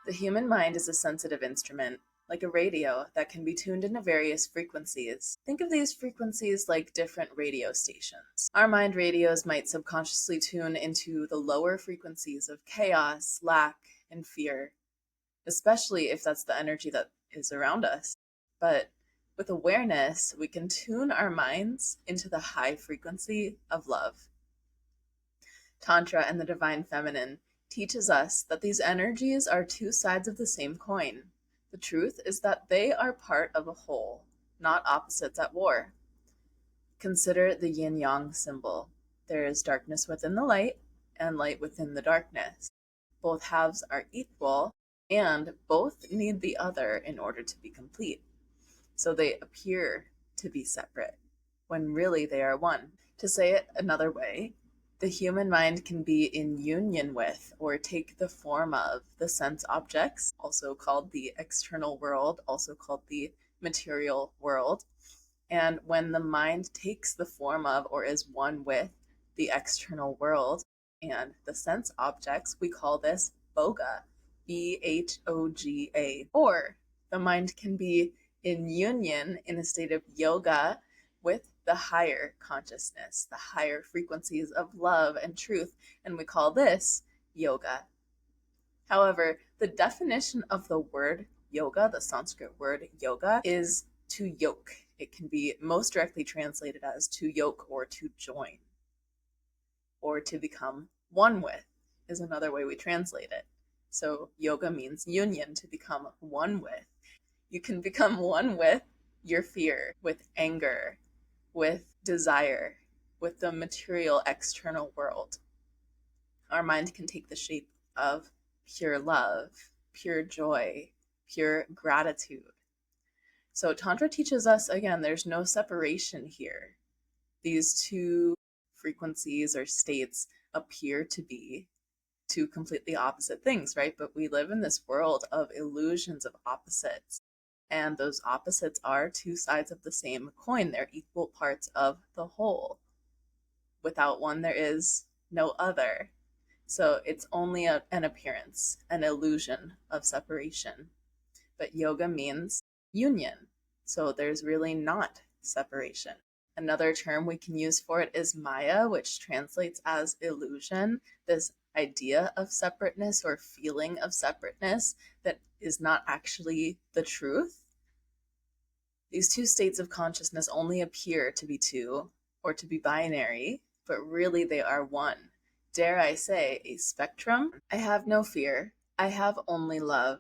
The human mind is a sensitive instrument, like a radio, that can be tuned into various frequencies. Think of these frequencies like different radio stations. Our mind radios might subconsciously tune into the lower frequencies of chaos, lack, and fear, especially if that's the energy that is around us. But with awareness, we can tune our minds into the high frequency of love. Tantra and the divine feminine teaches us that these energies are two sides of the same coin. The truth is that they are part of a whole, not opposites at war. Consider the yin-yang symbol. There is darkness within the light and light within the darkness. Both halves are equal, and both need the other in order to be complete. So they appear to be separate, when really they are one. To say it another way, the human mind can be in union with or take the form of the sense objects, also called the external world, also called the material world. And when the mind takes the form of or is one with the external world and the sense objects, we call this boga, Bhoga. Or the mind can be in union in a state of yoga with the higher consciousness, the higher frequencies of love and truth, and we call this yoga. However, the definition of the word yoga, the Sanskrit word yoga, is to yoke. It can be most directly translated as to yoke or to join, or to become one with is another way we translate it. So yoga means union, to become one with. You can become one with your fear, with anger, with desire, with the material external world. Our mind can take the shape of pure love, pure joy, pure gratitude. So Tantra teaches us, again, there's no separation here. These two frequencies or states appear to be two completely opposite things, right? But we live in this world of illusions of opposites. And those opposites are two sides of the same coin. They're equal parts of the whole. Without one, there is no other. So it's only an appearance, an illusion of separation. But yoga means union. So there's really not separation. Another term we can use for it is Maya, which translates as illusion, this idea of separateness or feeling of separateness that is not actually the truth. These two states of consciousness only appear to be two or to be binary, but really they are one. Dare I say, a spectrum? I have no fear. I have only love.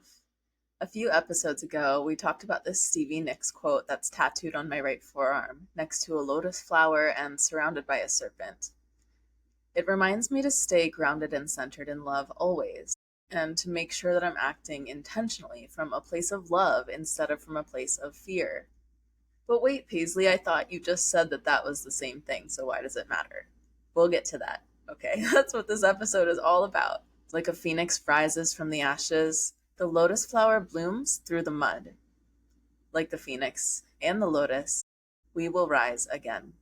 A few episodes ago, we talked about this Stevie Nicks quote that's tattooed on my right forearm, next to a lotus flower and surrounded by a serpent. It reminds me to stay grounded and centered in love always, and to make sure that I'm acting intentionally from a place of love instead of from a place of fear. But wait, Paisley, I thought you just said that that was the same thing, so why does it matter? We'll get to that, okay? That's what this episode is all about. Like a phoenix rises from the ashes, the lotus flower blooms through the mud. Like the phoenix and the lotus, we will rise again.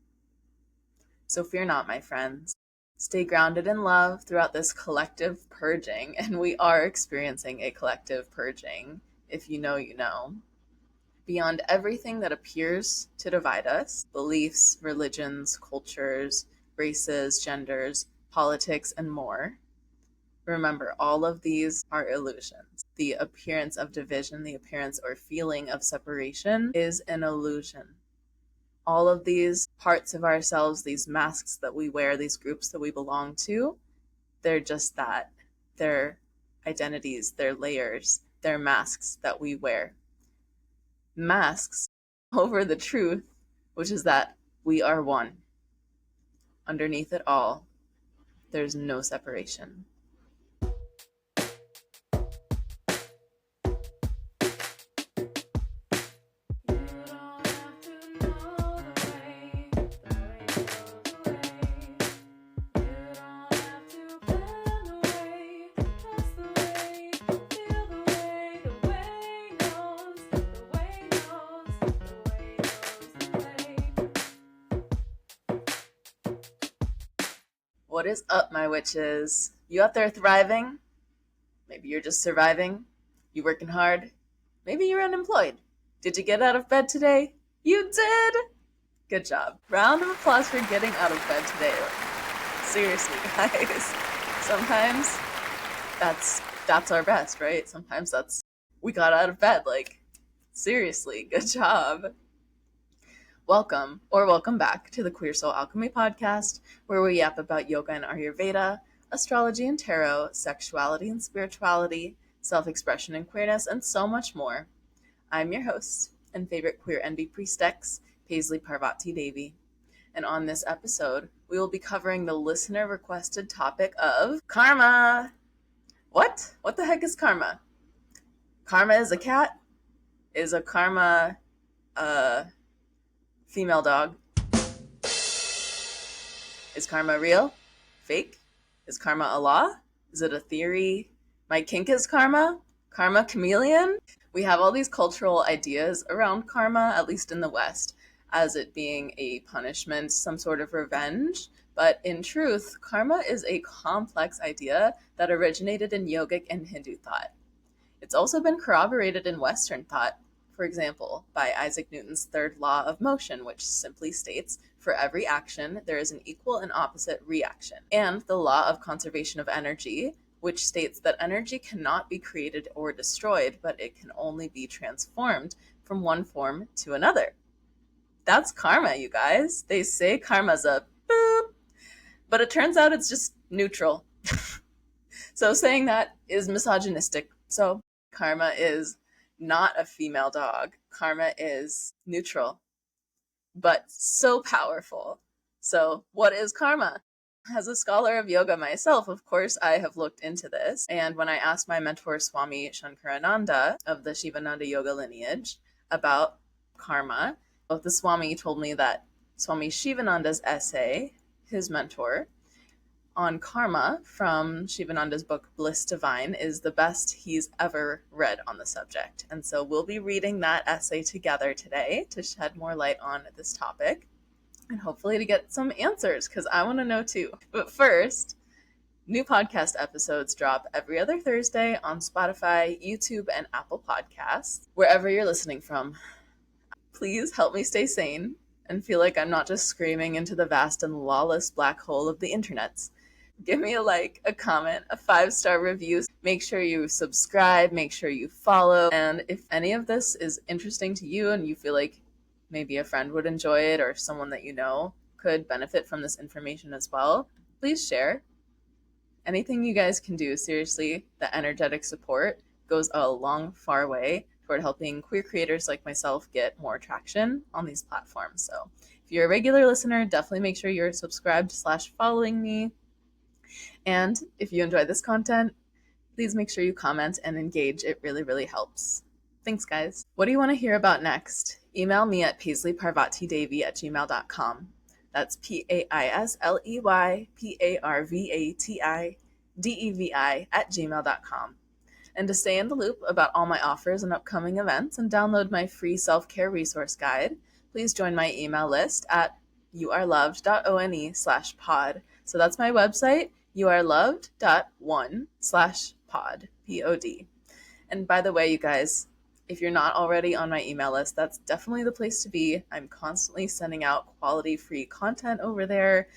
So fear not, my friends. Stay grounded in love throughout this collective purging, and we are experiencing a collective purging. If you know, you know. Beyond everything that appears to divide us, beliefs, religions, cultures, races, genders, politics, and more, remember, all of these are illusions. The appearance of division, the appearance or feeling of separation is an illusion. All of these parts of ourselves, these masks that we wear, these groups that we belong to, they're just that. They're identities, they're layers, they're masks that we wear. Masks over the truth, which is that we are one. Underneath it all, there's no separation. What is up, my witches? You out there thriving? Maybe you're just surviving? You working hard? Maybe you're unemployed. Did you get out of bed today? You did! Good job. Round of applause for getting out of bed today. Seriously, guys. Sometimes that's our best, right? Sometimes we got out of bed. Like, seriously, good job. Welcome or welcome back to the Queer Soul Alchemy podcast, where we yap about yoga and Ayurveda, astrology and tarot, sexuality and spirituality, self-expression and queerness, and so much more. I'm your host and favorite queer NB priestess, Paisley Parvati Devi. And on this episode, we will be covering the listener-requested topic of karma. What? What the heck is karma? Karma is a cat? Is a karma female dog? Is karma real? Fake? Is karma a law? Is it a theory? My kink is karma? Karma chameleon? We have all these cultural ideas around karma, at least in the West, as it being a punishment, some sort of revenge. But in truth, karma is a complex idea that originated in Yogic and Hindu thought. It's also been corroborated in Western thought, for example, by Isaac Newton's third law of motion, which simply states, for every action, there is an equal and opposite reaction. And the law of conservation of energy, which states that energy cannot be created or destroyed, but it can only be transformed from one form to another. That's karma, you guys. They say karma's a boop, but it turns out it's just neutral. So saying that is misogynistic. So karma is not a female dog. Karma is neutral, but so powerful. So what is karma? As a scholar of yoga myself, of course, I have looked into this. And when I asked my mentor, Swami Sivananda of the Sivananda yoga lineage about karma, the Swami told me that Swami Sivananda's essay, his mentor, on karma from Sivananda's book Bliss Divine is the best he's ever read on the subject. And so we'll be reading that essay together today to shed more light on this topic and hopefully to get some answers, because I want to know too. But first, new podcast episodes drop every other Thursday on Spotify, YouTube, and Apple Podcasts, wherever you're listening from. Please help me stay sane and feel like I'm not just screaming into the vast and lawless black hole of the internets. Give me a like, a comment, a 5-star review. Make sure you subscribe, make sure you follow. And if any of this is interesting to you and you feel like maybe a friend would enjoy it or someone that you know could benefit from this information as well, please share. Anything you guys can do, seriously, the energetic support goes a long, far way toward helping queer creators like myself get more traction on these platforms. So if you're a regular listener, definitely make sure you're subscribed/following me. And if you enjoy this content, please make sure you comment and engage. It really, really helps. Thanks, guys. What do you want to hear about next? Email me at paisleyparvatidevi@gmail.com. That's PAISLEYPARVATIDEVI@gmail.com. And to stay in the loop about all my offers and upcoming events and download my free self-care resource guide, please join my email list at youareloved.one/pod. So that's my website, youareloved.one/pod, Pod. And by the way, you guys, if you're not already on my email list, that's definitely the place to be. I'm constantly sending out quality free content over there,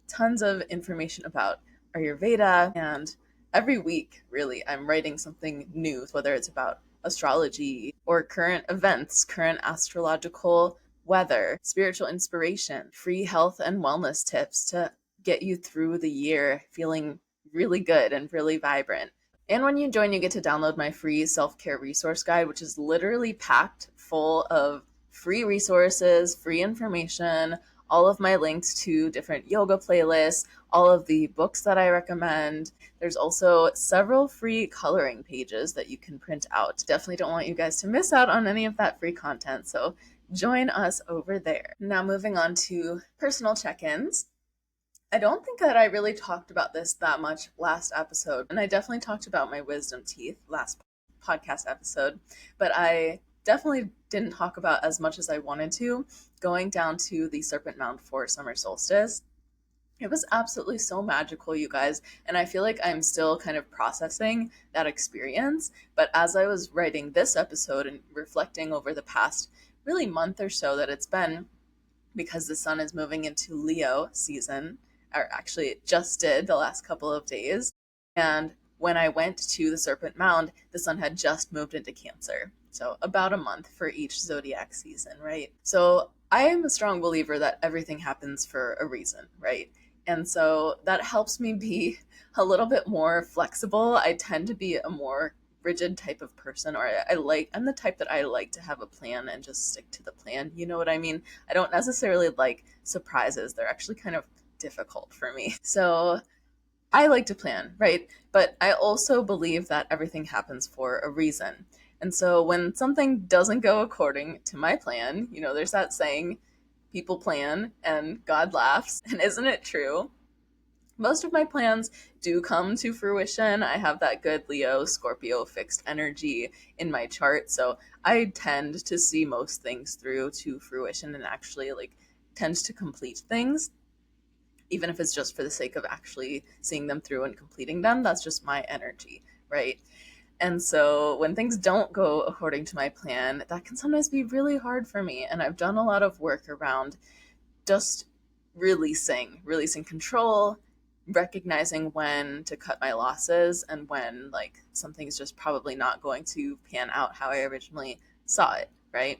tons of information about Ayurveda, and every week, really, I'm writing something new, whether it's about astrology or current events, current astrological weather, spiritual inspiration, free health and wellness tips to get you through the year feeling really good and really vibrant. And when you join, you get to download my free self-care resource guide, which is literally packed full of free resources, free information, all of my links to different yoga playlists, all of the books that I recommend. There's also several free coloring pages that you can print out. Definitely don't want you guys to miss out on any of that free content, so join us over there. Now moving on to personal check-ins. I don't think that I really talked about this that much last episode, and I definitely talked about my wisdom teeth last podcast episode, but I definitely didn't talk about as much as I wanted to going down to the Serpent Mound for summer solstice. It was absolutely so magical, you guys. And I feel like I'm still kind of processing that experience. But as I was writing this episode and reflecting over the past really month or so that it's been, because the sun is moving into Leo season, or actually it just did the last couple of days. And when I went to the Serpent Mound, the sun had just moved into Cancer. So about a month for each zodiac season, right? So I am a strong believer that everything happens for a reason, right? And so that helps me be a little bit more flexible. I tend to be a more rigid type of person, or I'm the type that I like to have a plan and just stick to the plan. You know what I mean? I don't necessarily like surprises. They're actually kind of difficult for me. So I like to plan, right? But I also believe that everything happens for a reason. And so when something doesn't go according to my plan, there's that saying, people plan and God laughs. And isn't it true? Most of my plans do come to fruition. I have that good Leo, Scorpio fixed energy in my chart. So I tend to see most things through to fruition and actually tends to complete things, even if it's just for the sake of actually seeing them through and completing them. That's just my energy, right? And so when things don't go according to my plan, that can sometimes be really hard for me. And I've done a lot of work around just releasing control, recognizing when to cut my losses and when something's just probably not going to pan out how I originally saw it, right?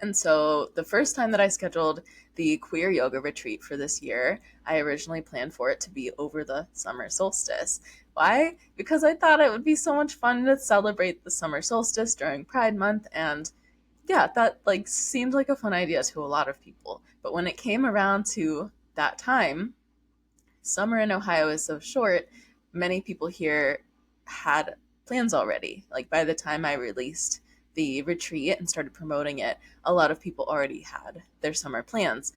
And so the first time that I scheduled the queer yoga retreat for this year, I originally planned for it to be over the summer solstice. Why? Because I thought it would be so much fun to celebrate the summer solstice during Pride Month, and yeah, that seemed like a fun idea to a lot of people. But when it came around to that time, summer in Ohio is so short, many people here had plans already. Like by the time I released the retreat and started promoting it, a lot of people already had their summer plans,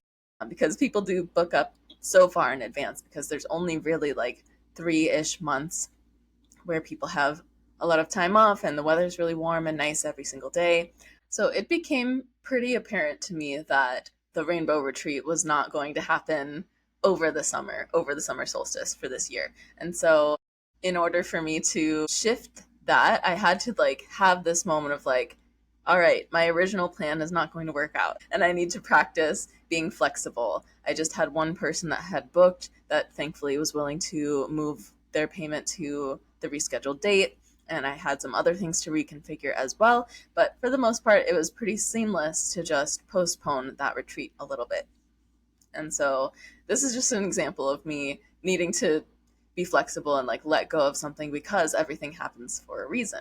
because people do book up so far in advance, because there's only really 3-ish months where people have a lot of time off and the weather's really warm and nice every single day. So it became pretty apparent to me that the rainbow retreat was not going to happen over the summer solstice for this year. And so in order for me to shift that, I had to have this moment of all right, my original plan is not going to work out and I need to practice being flexible. I just had one person that had booked that thankfully was willing to move their payment to the rescheduled date, and I had some other things to reconfigure as well. But for the most part, it was pretty seamless to just postpone that retreat a little bit. And so this is just an example of me needing to be flexible and let go of something, because everything happens for a reason.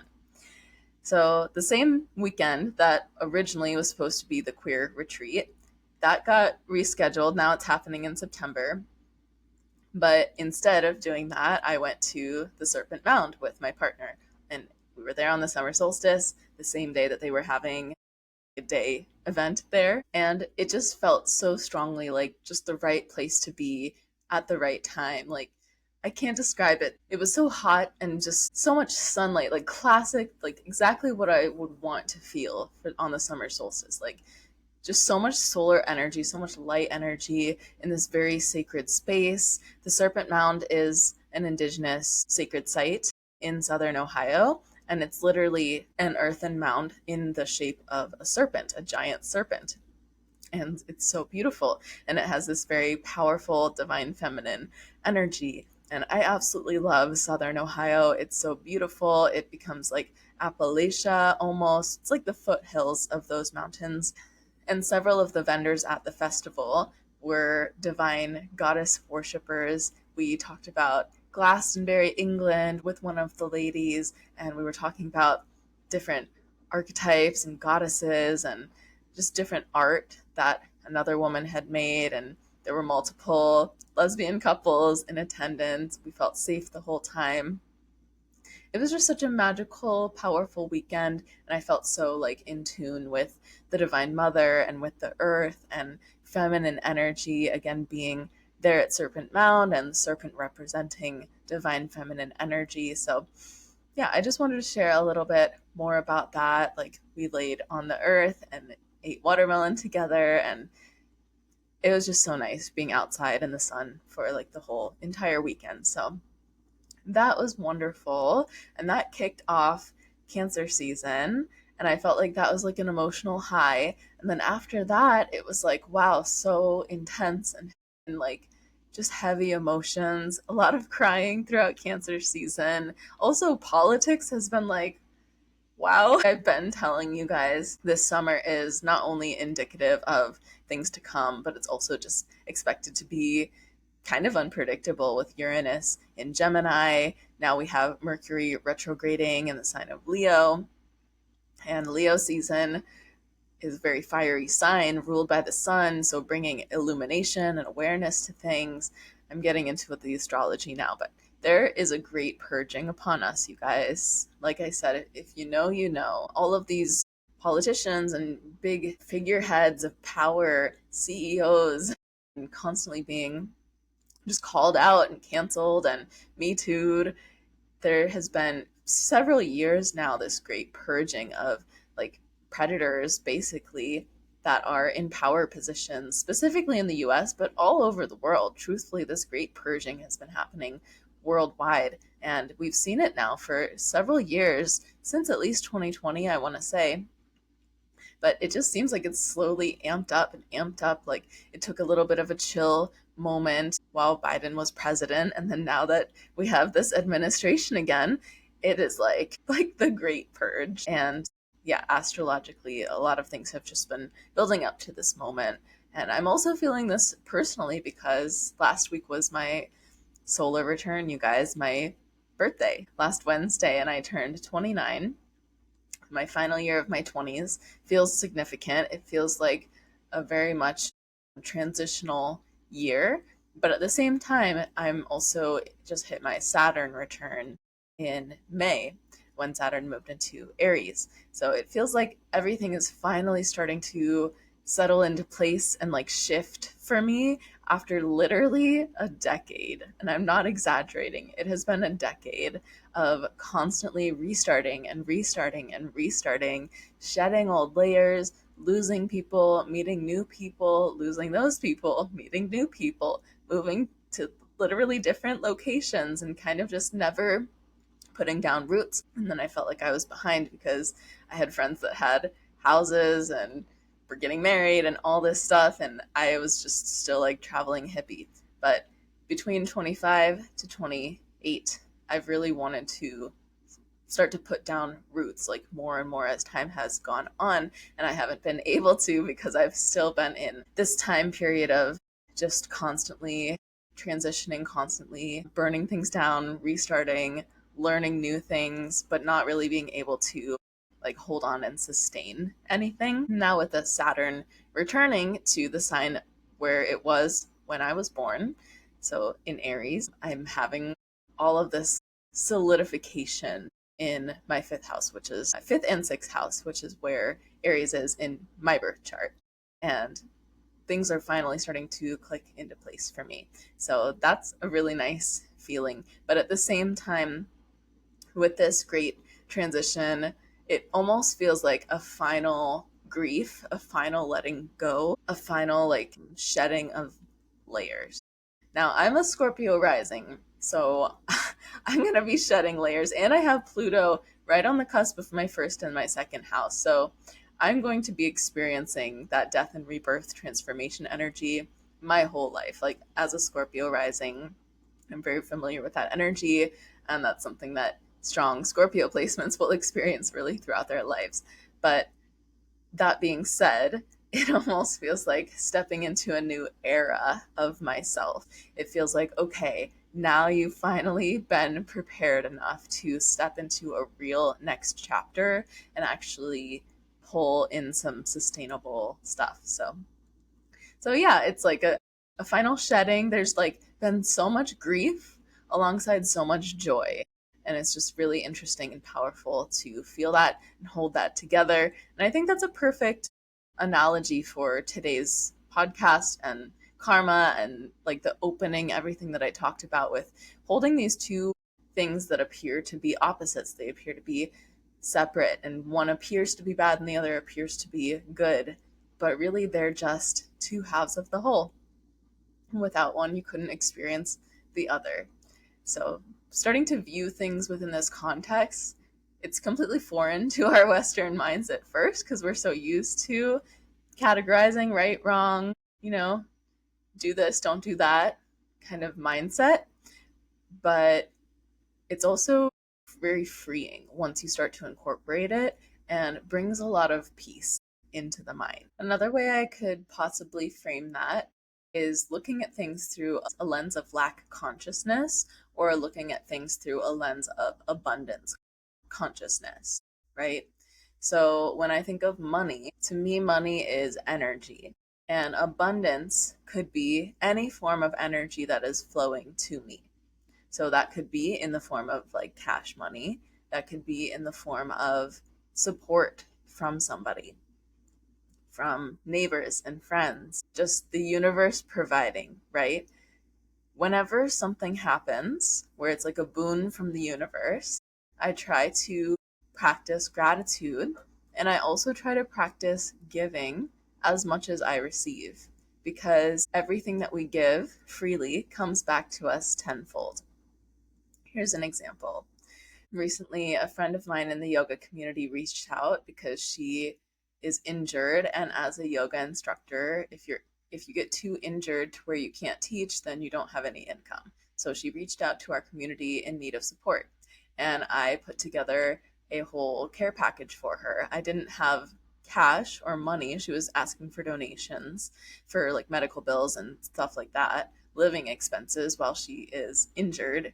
So the same weekend that originally was supposed to be the queer retreat, that got rescheduled. Now it's happening in September. But instead of doing that, I went to the Serpent Mound with my partner. And we were there on the summer solstice, the same day that they were having a day event there. And it just felt so strongly like just the right place to be at the right time. I can't describe it. It was so hot and just so much sunlight, classic, exactly what I would want to feel on the summer solstice. Just so much solar energy, so much light energy in this very sacred space. The Serpent Mound is an indigenous sacred site in southern Ohio, and it's literally an earthen mound in the shape of a serpent, a giant serpent. And it's so beautiful, and it has this very powerful divine feminine energy. And I absolutely love southern Ohio. It's so beautiful. It becomes like Appalachia almost. It's like the foothills of those mountains. And several of the vendors at the festival were divine goddess worshippers. We talked about Glastonbury, England with one of the ladies, and we were talking about different archetypes and goddesses and just different art that another woman had made. And there were multiple lesbian couples in attendance. We felt safe the whole time. It was just such a magical, powerful weekend, and I felt so in tune with the Divine Mother and with the earth and feminine energy, again being there at Serpent Mound, and the serpent representing divine feminine energy. So yeah, I just wanted to share a little bit more about that. We laid on the earth and ate watermelon together, and it was just so nice being outside in the sun for like the whole entire weekend. So that was wonderful. And that kicked off Cancer season. And I felt like that was like an emotional high. And then after that, it was like, wow, so intense and like just heavy emotions, a lot of crying throughout Cancer season. Also, politics has been like, wow. I've been telling you guys this summer is not only indicative of things to come, but it's also just expected to be kind of unpredictable with Uranus in Gemini. Now we have Mercury retrograding in the sign of Leo, and Leo season is a very fiery sign ruled by the sun, so bringing illumination and awareness to things. I'm getting into the astrology now, but there is a great purging upon us, you guys. Like I said, if you know, you know. All of these politicians and big figureheads of power, CEOs, and constantly being just called out and canceled and Me Too'd. There has been several years now this great purging of like predators basically that are in power positions, specifically in the US, but all over the world. Truthfully, this great purging has been happening worldwide. And we've seen it now for several years, since at least 2020, I want to say. But it just seems like it's slowly amped up and amped up. Like it took a little bit of a chill moment while Biden was president, and then now that we have this administration again, it is like the great purge. And yeah, astrologically, a lot of things have just been building up to this moment. And I'm also feeling this personally because last week was my solar return, you guys, my birthday last Wednesday, and I turned 29. My final year of my 20s feels significant. It feels like a very much transitional year, but at the same time, I'm also just hit my Saturn return in May when Saturn moved into Aries. So it feels like everything is finally starting to settle into place and like shift for me after literally a decade. And I'm not exaggerating. It has been a decade of constantly restarting and restarting and restarting, shedding old layers, losing people, meeting new people, losing those people, meeting new people, moving to literally different locations and kind of just never putting down roots. And then I felt like I was behind because I had friends that had houses and were getting married and all this stuff, and I was just still like traveling hippie. But between 25 to 28, I've really wanted to start to put down roots like more and more as time has gone on, and I haven't been able to because I've still been in this time period of just constantly transitioning, constantly burning things down, restarting, learning new things, but not really being able to like hold on and sustain anything. Now with the Saturn returning to the sign where it was when I was born, so in Aries, I'm having all of this solidification in my fifth house, which is my fifth and sixth house, which is where Aries is in my birth chart. And things are finally starting to click into place for me. So that's a really nice feeling. But at the same time, with this great transition, it almost feels like a final grief, a final letting go, a final like shedding of layers. Now, I'm a Scorpio rising, so I'm going to be shedding layers, and I have Pluto right on the cusp of my first and my second house. So I'm going to be experiencing that death and rebirth transformation energy my whole life. Like, as a Scorpio rising, I'm very familiar with that energy, and that's something that strong Scorpio placements will experience really throughout their lives. But that being said, it almost feels like stepping into a new era of myself. It feels like, okay, now you've finally been prepared enough to step into a real next chapter and actually pull in some sustainable stuff. So yeah, it's like a final shedding. There's like been so much grief alongside so much joy. And it's just really interesting and powerful to feel that and hold that together. And I think that's a perfect analogy for today's podcast and karma and like the opening, everything that I talked about with holding these two things that appear to be opposites. They appear to be separate, and one appears to be bad and the other appears to be good. but really they're just two halves of the whole. Without one, you couldn't experience the other. So, starting to view things within this context, it's completely foreign to our Western minds at first because we're so used to categorizing right, wrong, you know, do this, don't do that kind of mindset. But it's also very freeing once you start to incorporate it and brings a lot of peace into the mind. Another way I could possibly frame that is looking at things through a lens of lack consciousness or looking at things through a lens of abundance consciousness, right? So when I think of money, to me, money is energy. And abundance could be any form of energy that is flowing to me. So that could be in the form of like cash money, that could be in the form of support from somebody, from neighbors and friends, just the universe providing, right? Whenever something happens where it's like a boon from the universe, I try to practice gratitude, and I also try to practice giving as much as I receive, because everything that we give freely comes back to us tenfold. Here's an example. Recently, a friend of mine in the yoga community reached out because she is injured, and as a yoga instructor, if you get too injured to where you can't teach, then you don't have any income. So she reached out to our community in need of support, and I put together a whole care package for her. I didn't have cash or money. She was asking for donations for like medical bills and stuff like that, living expenses while she is injured,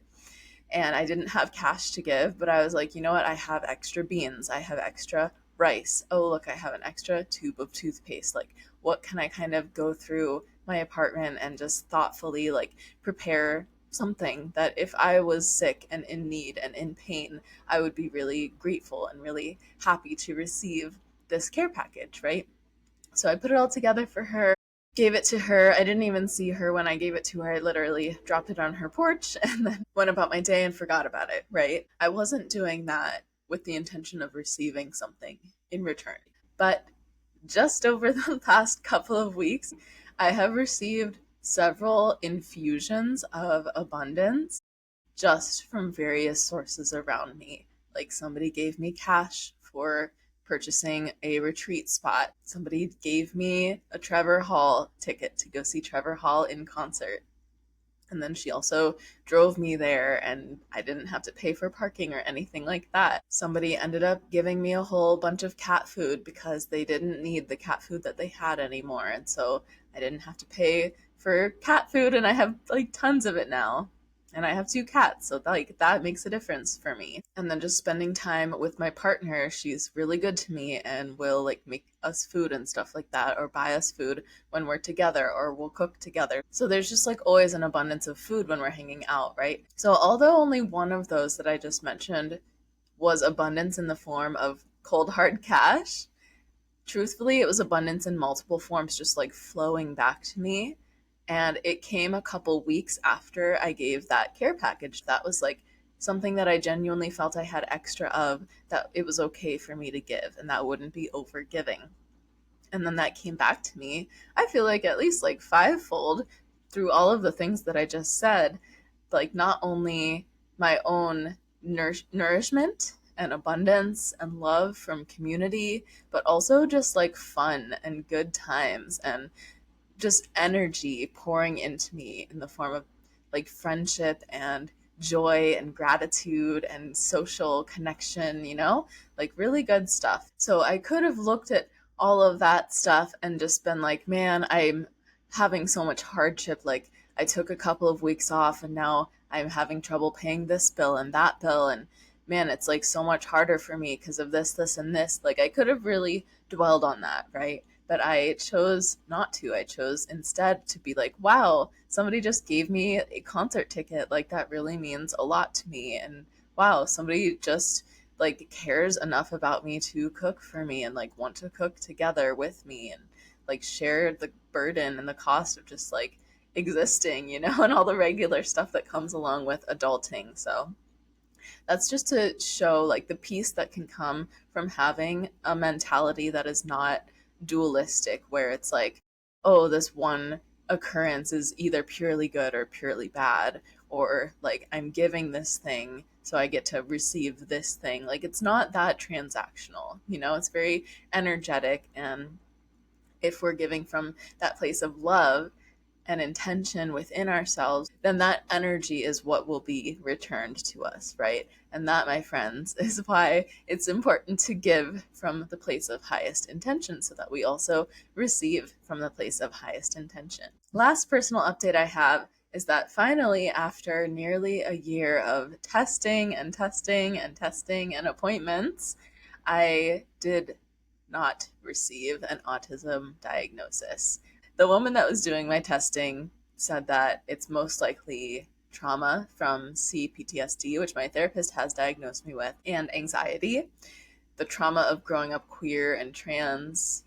and I didn't have cash to give, but I was like, you know what? I have extra beans. I have extra rice. Oh, look, I have an extra tube of toothpaste. Like, what can I kind of go through my apartment and just thoughtfully like prepare something that if I was sick and in need and in pain, I would be really grateful and really happy to receive this care package, right? So I put it all together for her, gave it to her. I didn't even see her when I gave it to her. I literally dropped it on her porch and then went about my day and forgot about it, right? I wasn't doing that with the intention of receiving something in return. But just over the past couple of weeks, I have received several infusions of abundance just from various sources around me. Like somebody gave me cash for purchasing a retreat spot. Somebody gave me a Trevor Hall ticket to go see Trevor Hall in concert. And then she also drove me there, and I didn't have to pay for parking or anything like that. Somebody ended up giving me a whole bunch of cat food because they didn't need the cat food that they had anymore. And so I didn't have to pay for cat food, and I have like tons of it now. And I have two cats, so like that makes a difference for me. And then just spending time with my partner, she's really good to me and will like make us food and stuff like that, or buy us food when we're together, or we'll cook together. So there's just like always an abundance of food when we're hanging out, right? So although only one of those that I just mentioned was abundance in the form of cold hard cash, truthfully, it was abundance in multiple forms just like flowing back to me. And it came a couple weeks after I gave that care package. That was like something that I genuinely felt I had extra of, that it was okay for me to give, and that wouldn't be over giving. And then that came back to me, I feel like at least like fivefold through all of the things that I just said. Like not only my own nourishment and abundance and love from community, but also just like fun and good times and just energy pouring into me in the form of like friendship and joy and gratitude and social connection, like really good stuff. So I could have looked at all of that stuff and just been like, man, I'm having so much hardship. Like I took a couple of weeks off and now I'm having trouble paying this bill and that bill. And man, it's like so much harder for me because of this, this, and this. Like I could have really dwelled on that, right? But I chose not to. I chose instead to be like, wow, somebody just gave me a concert ticket. Like, that really means a lot to me. And wow, somebody just like cares enough about me to cook for me and like want to cook together with me and like share the burden and the cost of just like existing, and all the regular stuff that comes along with adulting. So that's just to show like the peace that can come from having a mentality that is not dualistic, where it's like, oh, this one occurrence is either purely good or purely bad, or like I'm giving this thing so I get to receive this thing. Like it's not that transactional, it's very energetic. And if we're giving from that place of love and intention within ourselves, then that energy is what will be returned to us, right? And that, my friends, is why it's important to give from the place of highest intention so that we also receive from the place of highest intention. Last personal update I have is that finally, after nearly a year of testing and testing and testing and appointments, I did not receive an autism diagnosis. The woman that was doing my testing said that it's most likely trauma from CPTSD, which my therapist has diagnosed me with, and anxiety. The trauma of growing up queer and trans,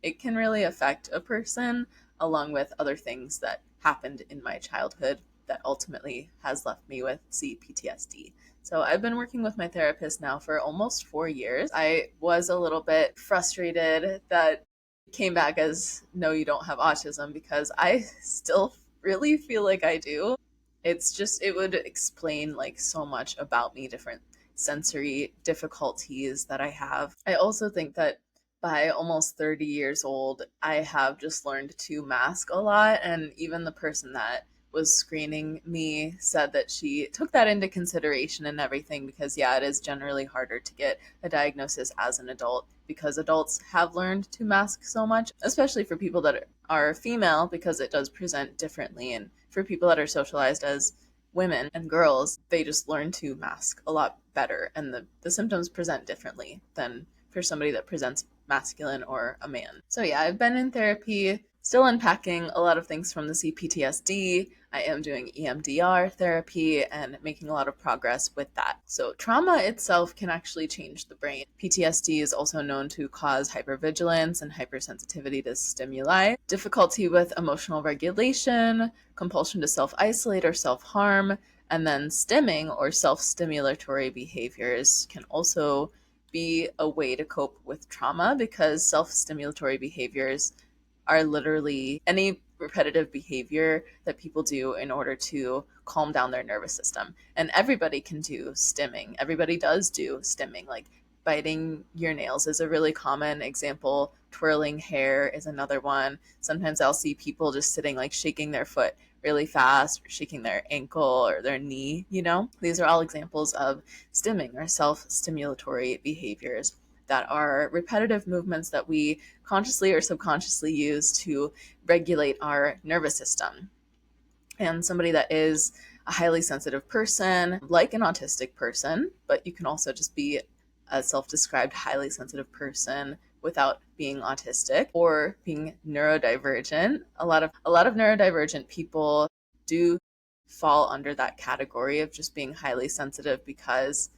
it can really affect a person, along with other things that happened in my childhood that ultimately has left me with CPTSD. So I've been working with my therapist now for almost 4 years. I was a little bit frustrated that it came back as no, you don't have autism, because I still really feel like I do. It's just, it would explain like so much about me, different sensory difficulties that I have. I also think that by almost 30 years old, I have just learned to mask a lot. And even the person that was screening me said that she took that into consideration and everything, because yeah, it is generally harder to get a diagnosis as an adult because adults have learned to mask so much, especially for people that are female, because it does present differently. And for people that are socialized as women and girls, they just learn to mask a lot better, and the symptoms present differently than for somebody that presents masculine or a man. So yeah, I've been in therapy, still unpacking a lot of things from the CPTSD. I am doing EMDR therapy and making a lot of progress with that. So trauma itself can actually change the brain. PTSD is also known to cause hypervigilance and hypersensitivity to stimuli, difficulty with emotional regulation, compulsion to self-isolate or self-harm, and then stimming or self-stimulatory behaviors can also be a way to cope with trauma, because self-stimulatory behaviors are literally any repetitive behavior that people do in order to calm down their nervous system. And everybody can do stimming. Everybody does do stimming. Like biting your nails is a really common example. Twirling hair is another one. Sometimes I'll see people just sitting, like shaking their foot really fast, or shaking their ankle or their knee. These are all examples of stimming or self-stimulatory behaviors that are repetitive movements that we consciously or subconsciously use to regulate our nervous system. And somebody that is a highly sensitive person, like an autistic person, but you can also just be a self-described highly sensitive person without being autistic, or being neurodivergent. A lot of neurodivergent people do fall under that category of just being highly sensitive, because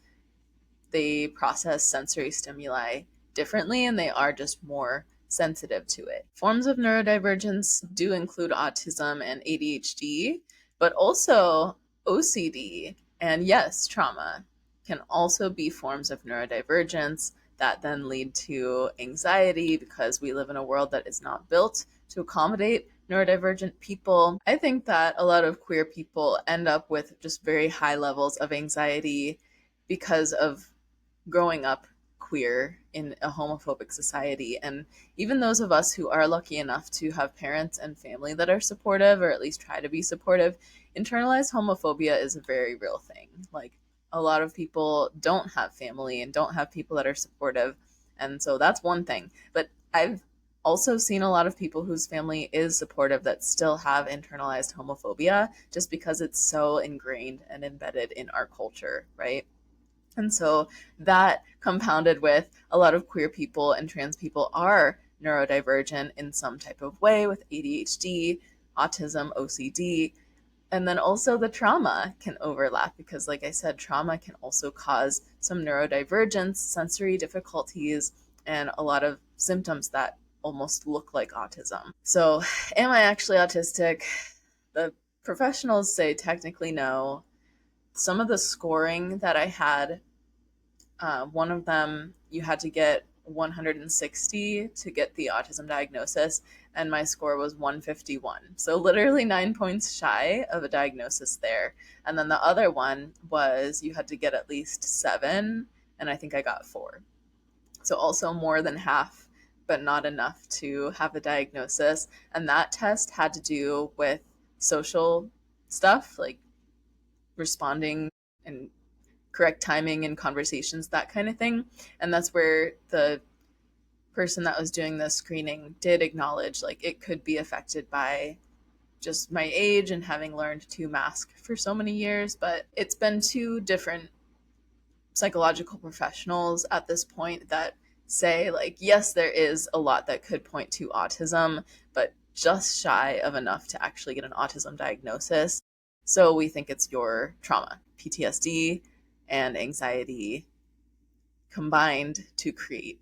they process sensory stimuli differently and they are just more sensitive to it. Forms of neurodivergence do include autism and ADHD, but also OCD and, yes, trauma can also be forms of neurodivergence that then lead to anxiety, because we live in a world that is not built to accommodate neurodivergent people. I think that a lot of queer people end up with just very high levels of anxiety because of growing up queer in a homophobic society. And even those of us who are lucky enough to have parents and family that are supportive, or at least try to be supportive, internalized homophobia is a very real thing. Like, a lot of people don't have family and don't have people that are supportive. And so that's one thing. But I've also seen a lot of people whose family is supportive that still have internalized homophobia, just because it's so ingrained and embedded in our culture, right? And so that, compounded with a lot of queer people and trans people are neurodivergent in some type of way, with ADHD, autism, OCD. And then also the trauma can overlap, because, like I said, trauma can also cause some neurodivergence, sensory difficulties, and a lot of symptoms that almost look like autism. So, am I actually autistic? The professionals say technically no. Some of the scoring that I had, one of them, you had to get 160 to get the autism diagnosis, and my score was 151. So literally 9 points shy of a diagnosis there. And then the other one was you had to get at least 7, and I think I got 4. So also more than half, but not enough to have a diagnosis. And that test had to do with social stuff, like responding and correct timing in conversations, that kind of thing. And that's where the person that was doing the screening did acknowledge like it could be affected by just my age and having learned to mask for so many years. But it's been 2 different psychological professionals at this point that say like, yes, there is a lot that could point to autism, but just shy of enough to actually get an autism diagnosis. So we think it's your trauma, PTSD, and anxiety combined to create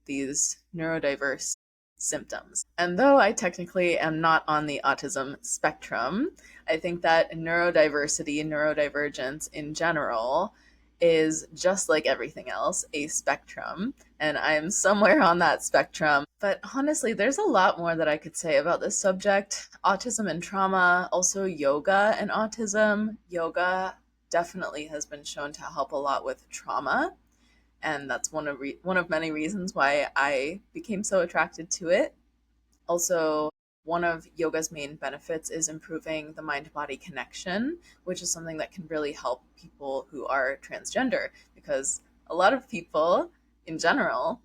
these neurodiverse symptoms. And though I technically am not on the autism spectrum, I think that neurodiversity, neurodivergence in general, is just like everything else, a spectrum, and I'm somewhere on that spectrum. But honestly, there's a lot more that I could say about this subject. Autism and trauma, also yoga and autism. Yoga definitely has been shown to help a lot with trauma, and that's one of many reasons why I became so attracted to it. Also, one of yoga's main benefits is improving the mind-body connection, which is something that can really help people who are transgender, because a lot of people in general,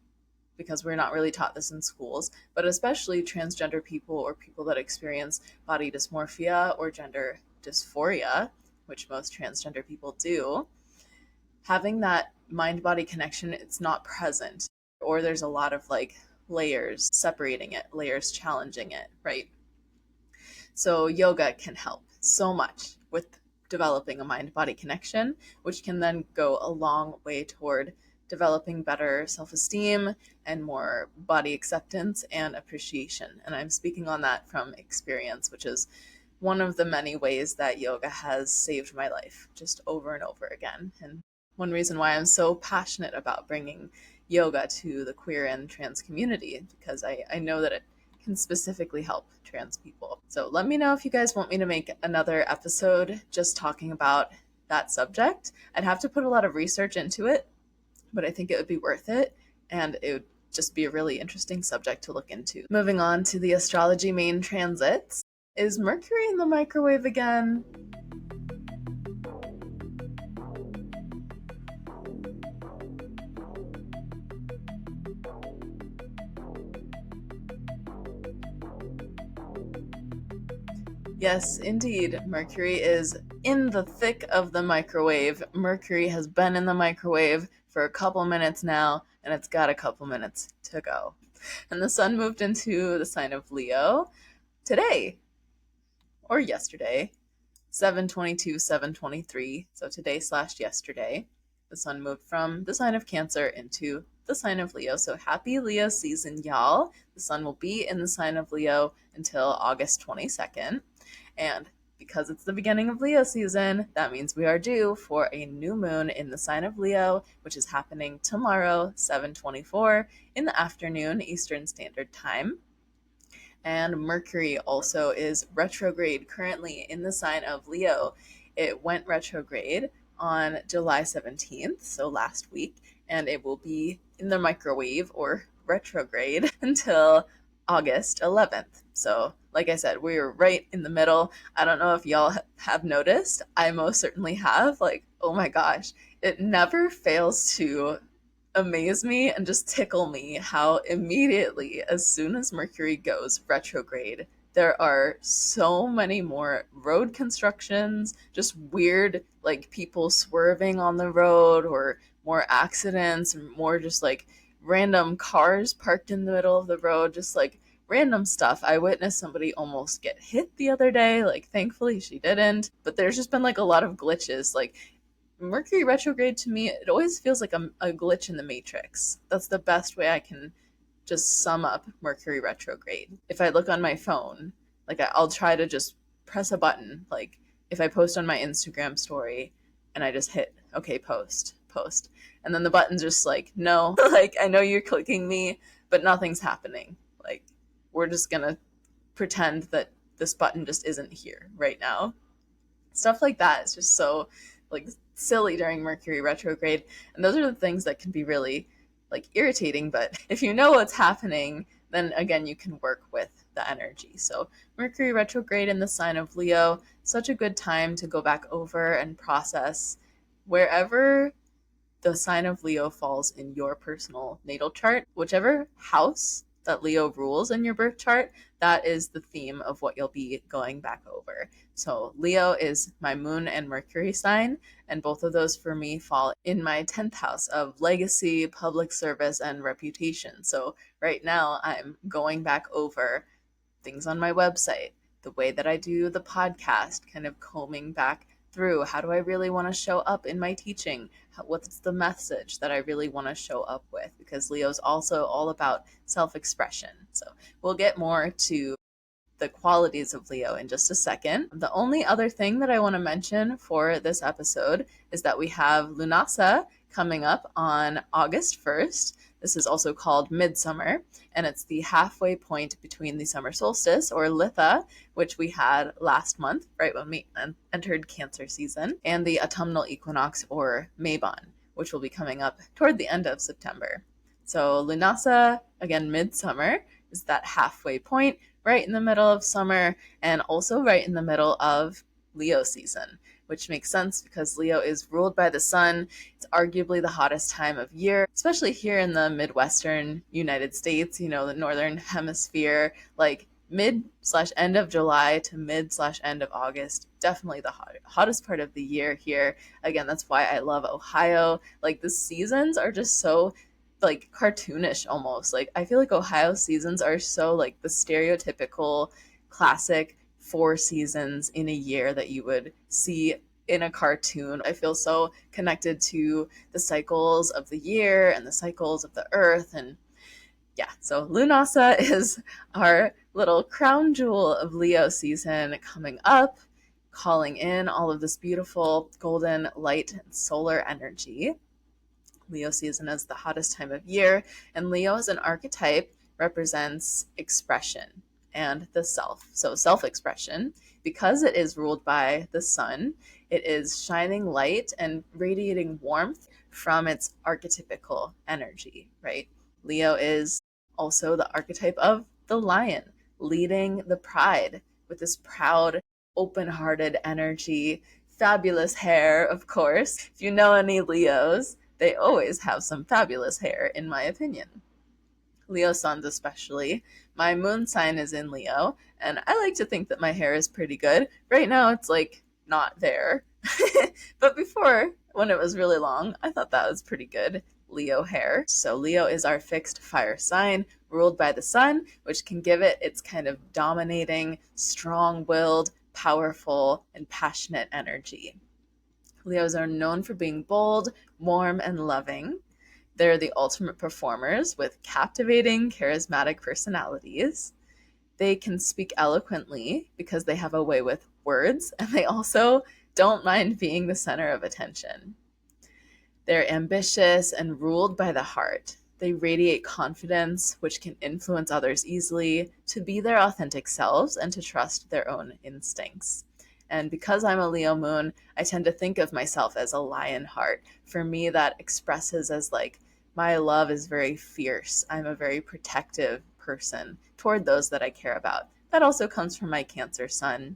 because we're not really taught this in schools, but especially transgender people or people that experience body dysmorphia or gender dysphoria, which most transgender people do, having that mind-body connection, it's not present, or there's a lot of like layers separating it, layers challenging it, right? So yoga can help so much with developing a mind-body connection, which can then go a long way toward developing better self-esteem and more body acceptance and appreciation. And I'm speaking on that from experience, which is one of the many ways that yoga has saved my life just over and over again. And one reason why I'm so passionate about bringing yoga to the queer and trans community, because I know that it can specifically help trans people. So let me know if you guys want me to make another episode just talking about that subject. I'd have to put a lot of research into it, but I think it would be worth it, and it would just be a really interesting subject to look into. Moving on to the astrology main transits. Is Mercury in the microwave again? Yes, indeed. Mercury is in the thick of the microwave. Mercury has been in the microwave for a couple minutes now, and it's got a couple minutes to go. And the sun moved into the sign of Leo today, or yesterday, 7/22, 7/23. So today/yesterday, the sun moved from the sign of Cancer into the sign of Leo. So happy Leo season, y'all. The sun will be in the sign of Leo until August 22nd. And because it's the beginning of Leo season, that means we are due for a new moon in the sign of Leo, which is happening tomorrow, 7/24 in the afternoon, Eastern Standard Time. And Mercury also is retrograde currently in the sign of Leo. It went retrograde on July 17th, so last week, and it will be in the microwave or retrograde until August 11th. So, like I said, we're right in the middle. I don't know if y'all have noticed. I most certainly have. Like, oh my gosh, it never fails to amaze me and just tickle me how immediately, as soon as Mercury goes retrograde, there are so many more road constructions, just weird, like people swerving on the road, or more accidents, and more just like random cars parked in the middle of the road, just like random stuff. I witnessed somebody almost get hit the other day, like thankfully she didn't, but there's just been like a lot of glitches. Like Mercury retrograde, to me, it always feels like a glitch in the matrix. That's the best way I can just sum up Mercury retrograde. If I look on my phone, like I'll try to just press a button, like if I post on my Instagram story and I just hit okay post, post. And then the button's just like, no, like, I know you're clicking me, but nothing's happening. Like, we're just gonna pretend that this button just isn't here right now. Stuff like that is just so like silly during Mercury retrograde. And those are the things that can be really like irritating, but if you know what's happening, then again you can work with the energy. So Mercury retrograde in the sign of Leo, such a good time to go back over and process wherever the sign of Leo falls in your personal natal chart, whichever house that Leo rules in your birth chart, that is the theme of what you'll be going back over. So Leo is my moon and Mercury sign, and both of those for me fall in my 10th house of legacy, public service, and reputation. So right now I'm going back over things on my website, the way that I do the podcast, kind of combing back through how do I really want to show up in my teaching? What's the message that I really want to show up with? Because Leo's also all about self-expression. So we'll get more to the qualities of Leo in just a second. The only other thing that I want to mention for this episode is that we have Lunasa coming up on August 1st. This is also called Midsummer, and it's the halfway point between the summer solstice, or Litha, which we had last month, right when we entered Cancer season, and the autumnal equinox, or Mabon, which will be coming up toward the end of September. So Lunasa, again, midsummer, is that halfway point, right in the middle of summer, and also right in the middle of Leo season, which makes sense because Leo is ruled by the sun. It's arguably the hottest time of year, especially here in the Midwestern United States, you know, the Northern Hemisphere, like mid/end of July to mid/end of August, definitely the hottest part of the year here. Again, that's why I love Ohio. Like the seasons are just so like cartoonish almost. Like I feel like Ohio seasons are so like the stereotypical classic 4 seasons in a year that you would see in a cartoon. I feel so connected to the cycles of the year and the cycles of the earth. And yeah, so Lunasa is our little crown jewel of Leo season coming up, calling in all of this beautiful golden light and solar energy. Leo season is the hottest time of year, and Leo as an archetype represents expression and the self. So self-expression, because it is ruled by the sun, it is shining light and radiating warmth from its archetypical energy, right? Leo is also the archetype of the lion, leading the pride with this proud, open-hearted energy, fabulous hair, of course. If you know any Leos, they always have some fabulous hair, in my opinion. Leo suns especially. My moon sign is in Leo, and I like to think that my hair is pretty good. Right now it's like not there. But before, when it was really long, I thought that was pretty good Leo hair. So Leo is our fixed fire sign, ruled by the sun, which can give it its kind of dominating, strong-willed, powerful, and passionate energy. Leos are known for being bold, warm, and loving. They're the ultimate performers with captivating, charismatic personalities. They can speak eloquently because they have a way with words, and they also don't mind being the center of attention. They're ambitious and ruled by the heart. They radiate confidence, which can influence others easily, to be their authentic selves and to trust their own instincts. And because I'm a Leo moon, I tend to think of myself as a lion heart. For me, that expresses as like, my love is very fierce. I'm a very protective person toward those that I care about. That also comes from my Cancer sun.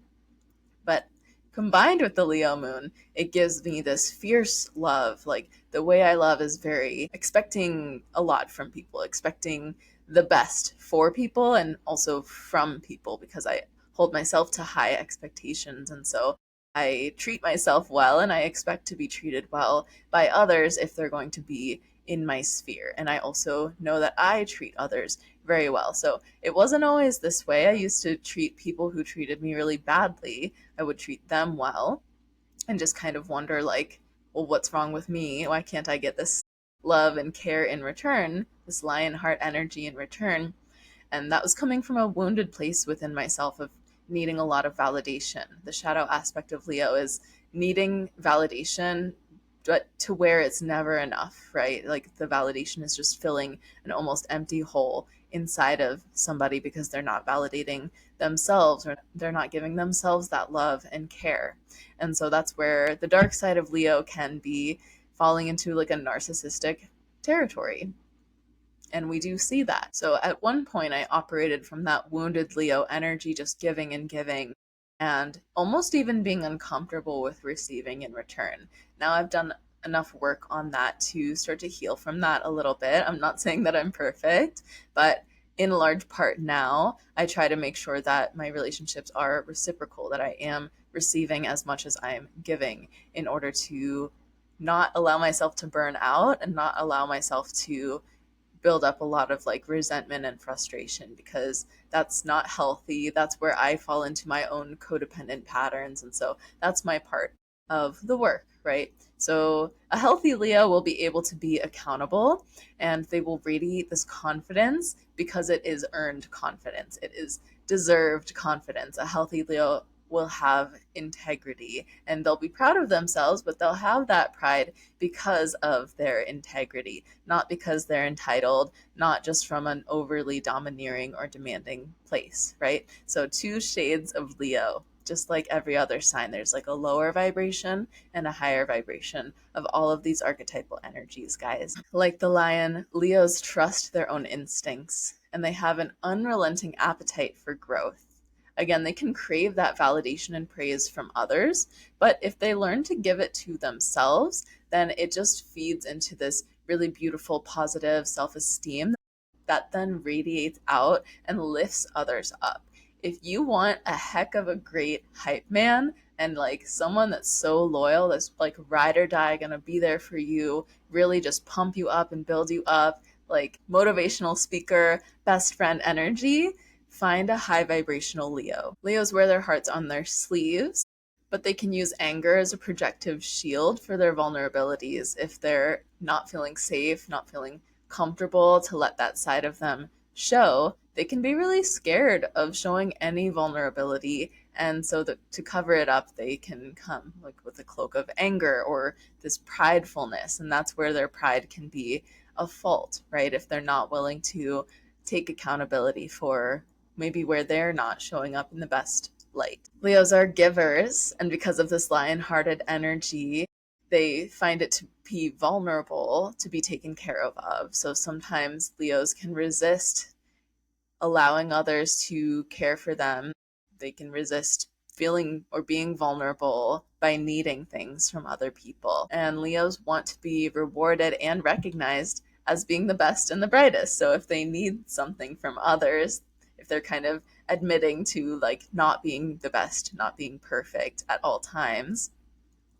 But combined with the Leo moon, it gives me this fierce love. Like the way I love is very expecting a lot from people, expecting the best for people and also from people, because I hold myself to high expectations. And so I treat myself well, and I expect to be treated well by others if they're going to be in my sphere. And I also know that I treat others very well. So it wasn't always this way. I used to treat people who treated me really badly. I would treat them well and just kind of wonder like, well, what's wrong with me? Why can't I get this love and care in return, this lion heart energy in return? And that was coming from a wounded place within myself of needing a lot of validation. The shadow aspect of Leo is needing validation but to where it's never enough, right? Like the validation is just filling an almost empty hole inside of somebody because they're not validating themselves, or they're not giving themselves that love and care. And so that's where the dark side of Leo can be falling into like a narcissistic territory. And we do see that. So at one point, I operated from that wounded Leo energy, just giving and giving, and almost even being uncomfortable with receiving in return. Now I've done enough work on that to start to heal from that a little bit. I'm not saying that I'm perfect, but in large part now, I try to make sure that my relationships are reciprocal, that I am receiving as much as I'm giving, in order to not allow myself to burn out and not allow myself to build up a lot of like resentment and frustration, because that's not healthy. That's where I fall into my own codependent patterns. And so that's my part of the work, right? So a healthy Leo will be able to be accountable, and they will radiate this confidence because it is earned confidence. It is deserved confidence. A healthy Leo will have integrity, and they'll be proud of themselves, but they'll have that pride because of their integrity, not because they're entitled, not just from an overly domineering or demanding place, right? So two shades of Leo. Just like every other sign, there's like a lower vibration and a higher vibration of all of these archetypal energies, guys. Like the lion, Leos trust their own instincts, and they have an unrelenting appetite for growth. Again, they can crave that validation and praise from others, but if they learn to give it to themselves, then it just feeds into this really beautiful, positive self-esteem that then radiates out and lifts others up. If you want a heck of a great hype man, and like someone that's so loyal, that's like ride or die, gonna be there for you, really just pump you up and build you up, like motivational speaker, best friend energy, find a high vibrational Leo. Leos wear their hearts on their sleeves, but they can use anger as a projective shield for their vulnerabilities. If they're not feeling safe, not feeling comfortable to let that side of them show, they can be really scared of showing any vulnerability. And so to cover it up, they can come like with a cloak of anger or this pridefulness. And that's where their pride can be a fault, right? If they're not willing to take accountability for maybe where they're not showing up in the best light. Leos are givers, and because of this lion-hearted energy, they find it to be vulnerable to be taken care of. So sometimes Leos can resist allowing others to care for them. They can resist feeling or being vulnerable by needing things from other people. And Leos want to be rewarded and recognized as being the best and the brightest. So if they need something from others, if they're kind of admitting to like not being the best, not being perfect at all times,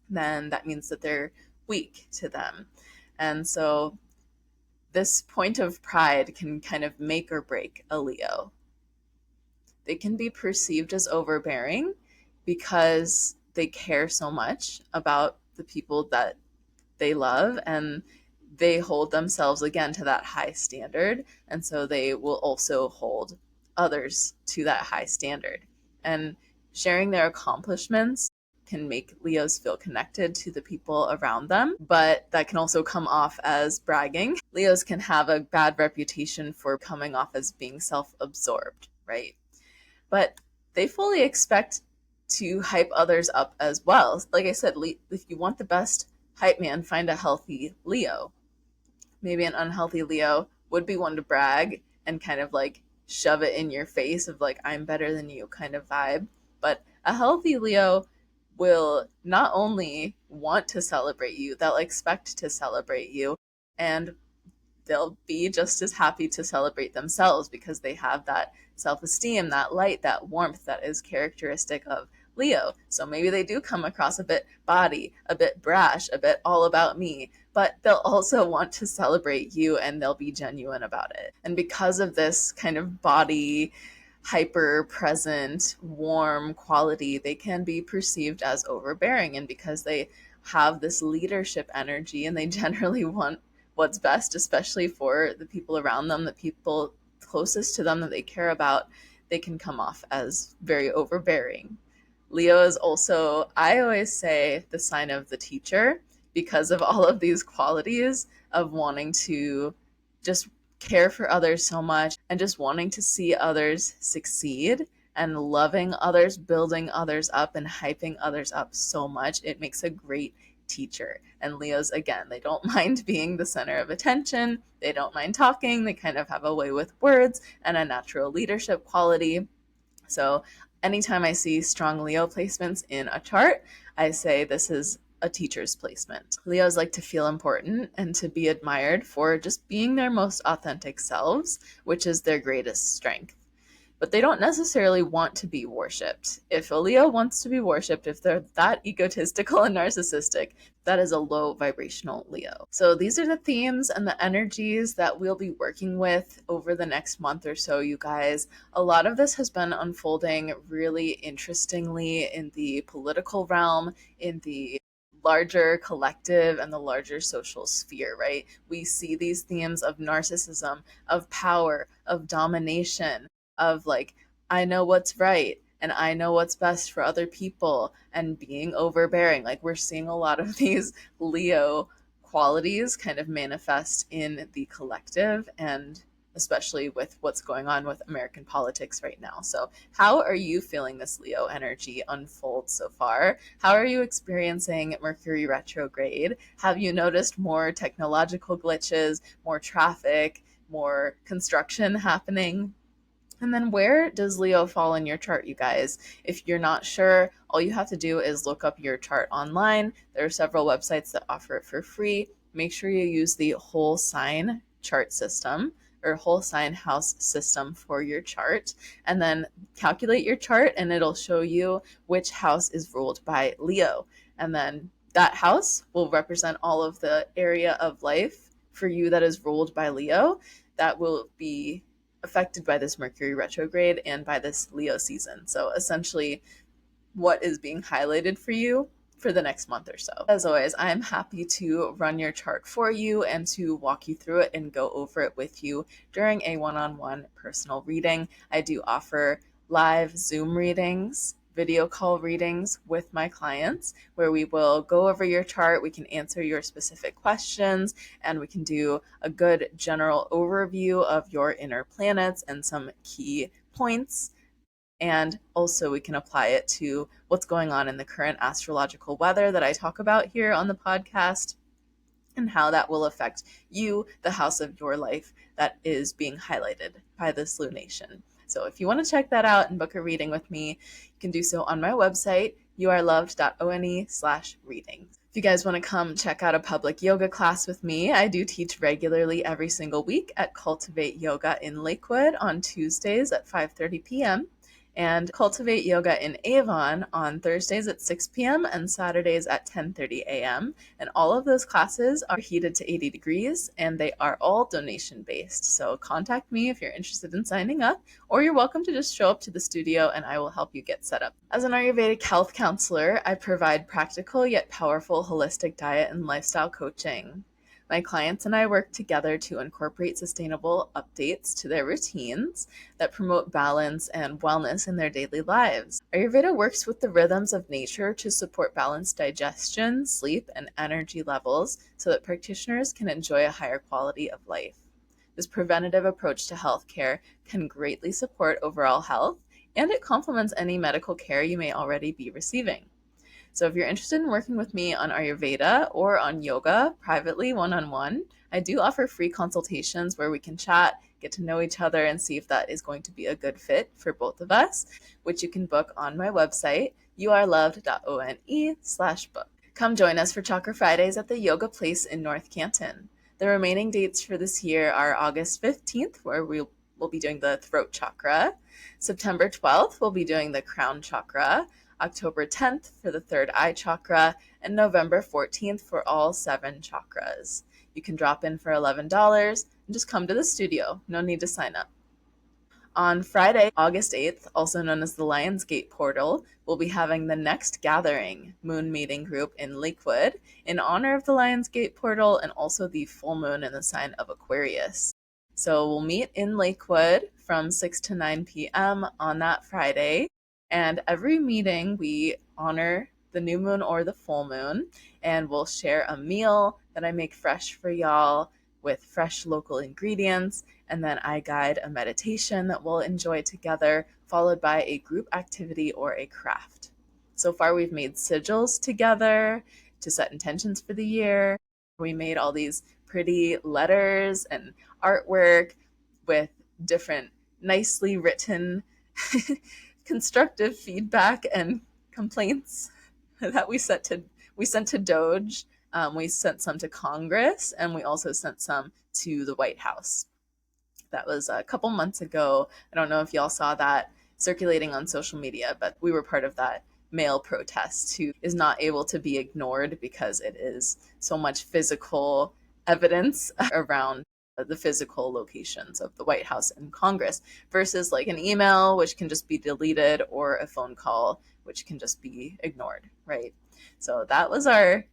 then that means that they're weak to them. And so this point of pride can kind of make or break a Leo. They can be perceived as overbearing because they care so much about the people that they love, and they hold themselves again to that high standard, and so they will also hold others to that high standard. And sharing their accomplishments can make Leos feel connected to the people around them, but that can also come off as bragging. Leos can have a bad reputation for coming off as being self-absorbed, right? But they fully expect to hype others up as well. Like I said, if you want the best hype man, find a healthy Leo. Maybe an unhealthy Leo would be one to brag and kind of like shove it in your face of like, I'm better than you kind of vibe. But a healthy Leo will not only want to celebrate you, they'll expect to celebrate you, and they'll be just as happy to celebrate themselves because they have that self-esteem, that light, that warmth that is characteristic of Leo. So maybe they do come across a bit bawdy, a bit brash, a bit all about me, but they'll also want to celebrate you, and they'll be genuine about it. And because of this kind of body, hyper present, warm quality, they can be perceived as overbearing. And because they have this leadership energy and they generally want what's best, especially for the people around them, the people closest to them that they care about, they can come off as very overbearing. Leo is also, I always say, the sign of the teacher, because of all of these qualities of wanting to just care for others so much and just wanting to see others succeed and loving others, building others up, and hyping others up so much. It makes a great teacher. And Leos, again, they don't mind being the center of attention. They don't mind talking. They kind of have a way with words and a natural leadership quality. So anytime I see strong Leo placements in a chart, I say this is a teacher's placement. Leos like to feel important and to be admired for just being their most authentic selves, which is their greatest strength. But they don't necessarily want to be worshipped. If a Leo wants to be worshipped, if they're that egotistical and narcissistic, that is a low vibrational Leo. So these are the themes and the energies that we'll be working with over the next month or so, you guys. A lot of this has been unfolding really interestingly in the political realm, in the larger collective and the larger social sphere, right? We see these themes of narcissism, of power, of domination, of like, I know what's right and I know what's best for other people, and being overbearing. Like, we're seeing a lot of these Leo qualities kind of manifest in the collective, and especially with what's going on with American politics right now. So how are you feeling this Leo energy unfold so far? How are you experiencing Mercury retrograde? Have you noticed more technological glitches, more traffic, more construction happening? And then where does Leo fall in your chart, you guys? If you're not sure, all you have to do is look up your chart online. There are several websites that offer it for free. Make sure you use the whole sign chart system or whole sign house system for your chart, and then calculate your chart and it'll show you which house is ruled by Leo. And then that house will represent all of the area of life for you that is ruled by Leo that will be affected by this Mercury retrograde and by this Leo season. So essentially, what is being highlighted for you for the next month or so. As always, I'm happy to run your chart for you and to walk you through it and go over it with you during a one-on-one personal reading. I do offer live Zoom readings, video call readings with my clients where we will go over your chart, we can answer your specific questions, and we can do a good general overview of your inner planets and some key points. And also we can apply it to what's going on in the current astrological weather that I talk about here on the podcast, and how that will affect you, the house of your life that is being highlighted by this lunation. So if you want to check that out and book a reading with me, you can do so on my website, youareloved.one/readings. If you guys want to come check out a public yoga class with me, I do teach regularly every single week at Cultivate Yoga in Lakewood on Tuesdays at 5:30 p.m. and Cultivate Yoga in Avon on Thursdays at 6 p.m. and Saturdays at 10:30 a.m. And all of those classes are heated to 80 degrees and they are all donation based. So contact me if you're interested in signing up, or you're welcome to just show up to the studio and I will help you get set up. As an Ayurvedic health counselor, I provide practical yet powerful holistic diet and lifestyle coaching. My clients and I work together to incorporate sustainable updates to their routines that promote balance and wellness in their daily lives. Ayurveda works with the rhythms of nature to support balanced digestion, sleep, and energy levels so that practitioners can enjoy a higher quality of life. This preventative approach to healthcare can greatly support overall health, and it complements any medical care you may already be receiving. So if you're interested in working with me on Ayurveda or on yoga privately, one-on-one, I do offer free consultations where we can chat, get to know each other, and see if that is going to be a good fit for both of us, which you can book on my website, youareloved.one/book. Come join us for Chakra Fridays at the Yoga Place in North Canton. The remaining dates for this year are August 15th, where we'll be doing the throat chakra. September 12th, we'll be doing the crown chakra. October 10th for the third eye chakra, and November 14th for all 7 chakras. You can drop in for $11 and just come to the studio. No need to sign up. On Friday, August 8th, also known as the Lionsgate Portal, we'll be having the next gathering moon meeting group in Lakewood in honor of the Lionsgate Portal and also the full moon in the sign of Aquarius. So we'll meet in Lakewood from 6 to 9 p.m. on that Friday. And every meeting, we honor the new moon or the full moon, and we'll share a meal that I make fresh for y'all with fresh local ingredients, and then I guide a meditation that we'll enjoy together, followed by a group activity or a craft. So far, we've made sigils together to set intentions for the year. We made all these pretty letters and artwork with different nicely written constructive feedback and complaints that we sent to Doge. We sent some to Congress, and we also sent some to the White House. That was a couple months ago. I don't know if y'all saw that circulating on social media, but we were part of that male protest who is not able to be ignored because it is so much physical evidence around the physical locations of the White House and Congress versus like an email, which can just be deleted, or a phone call, which can just be ignored, right? So that was our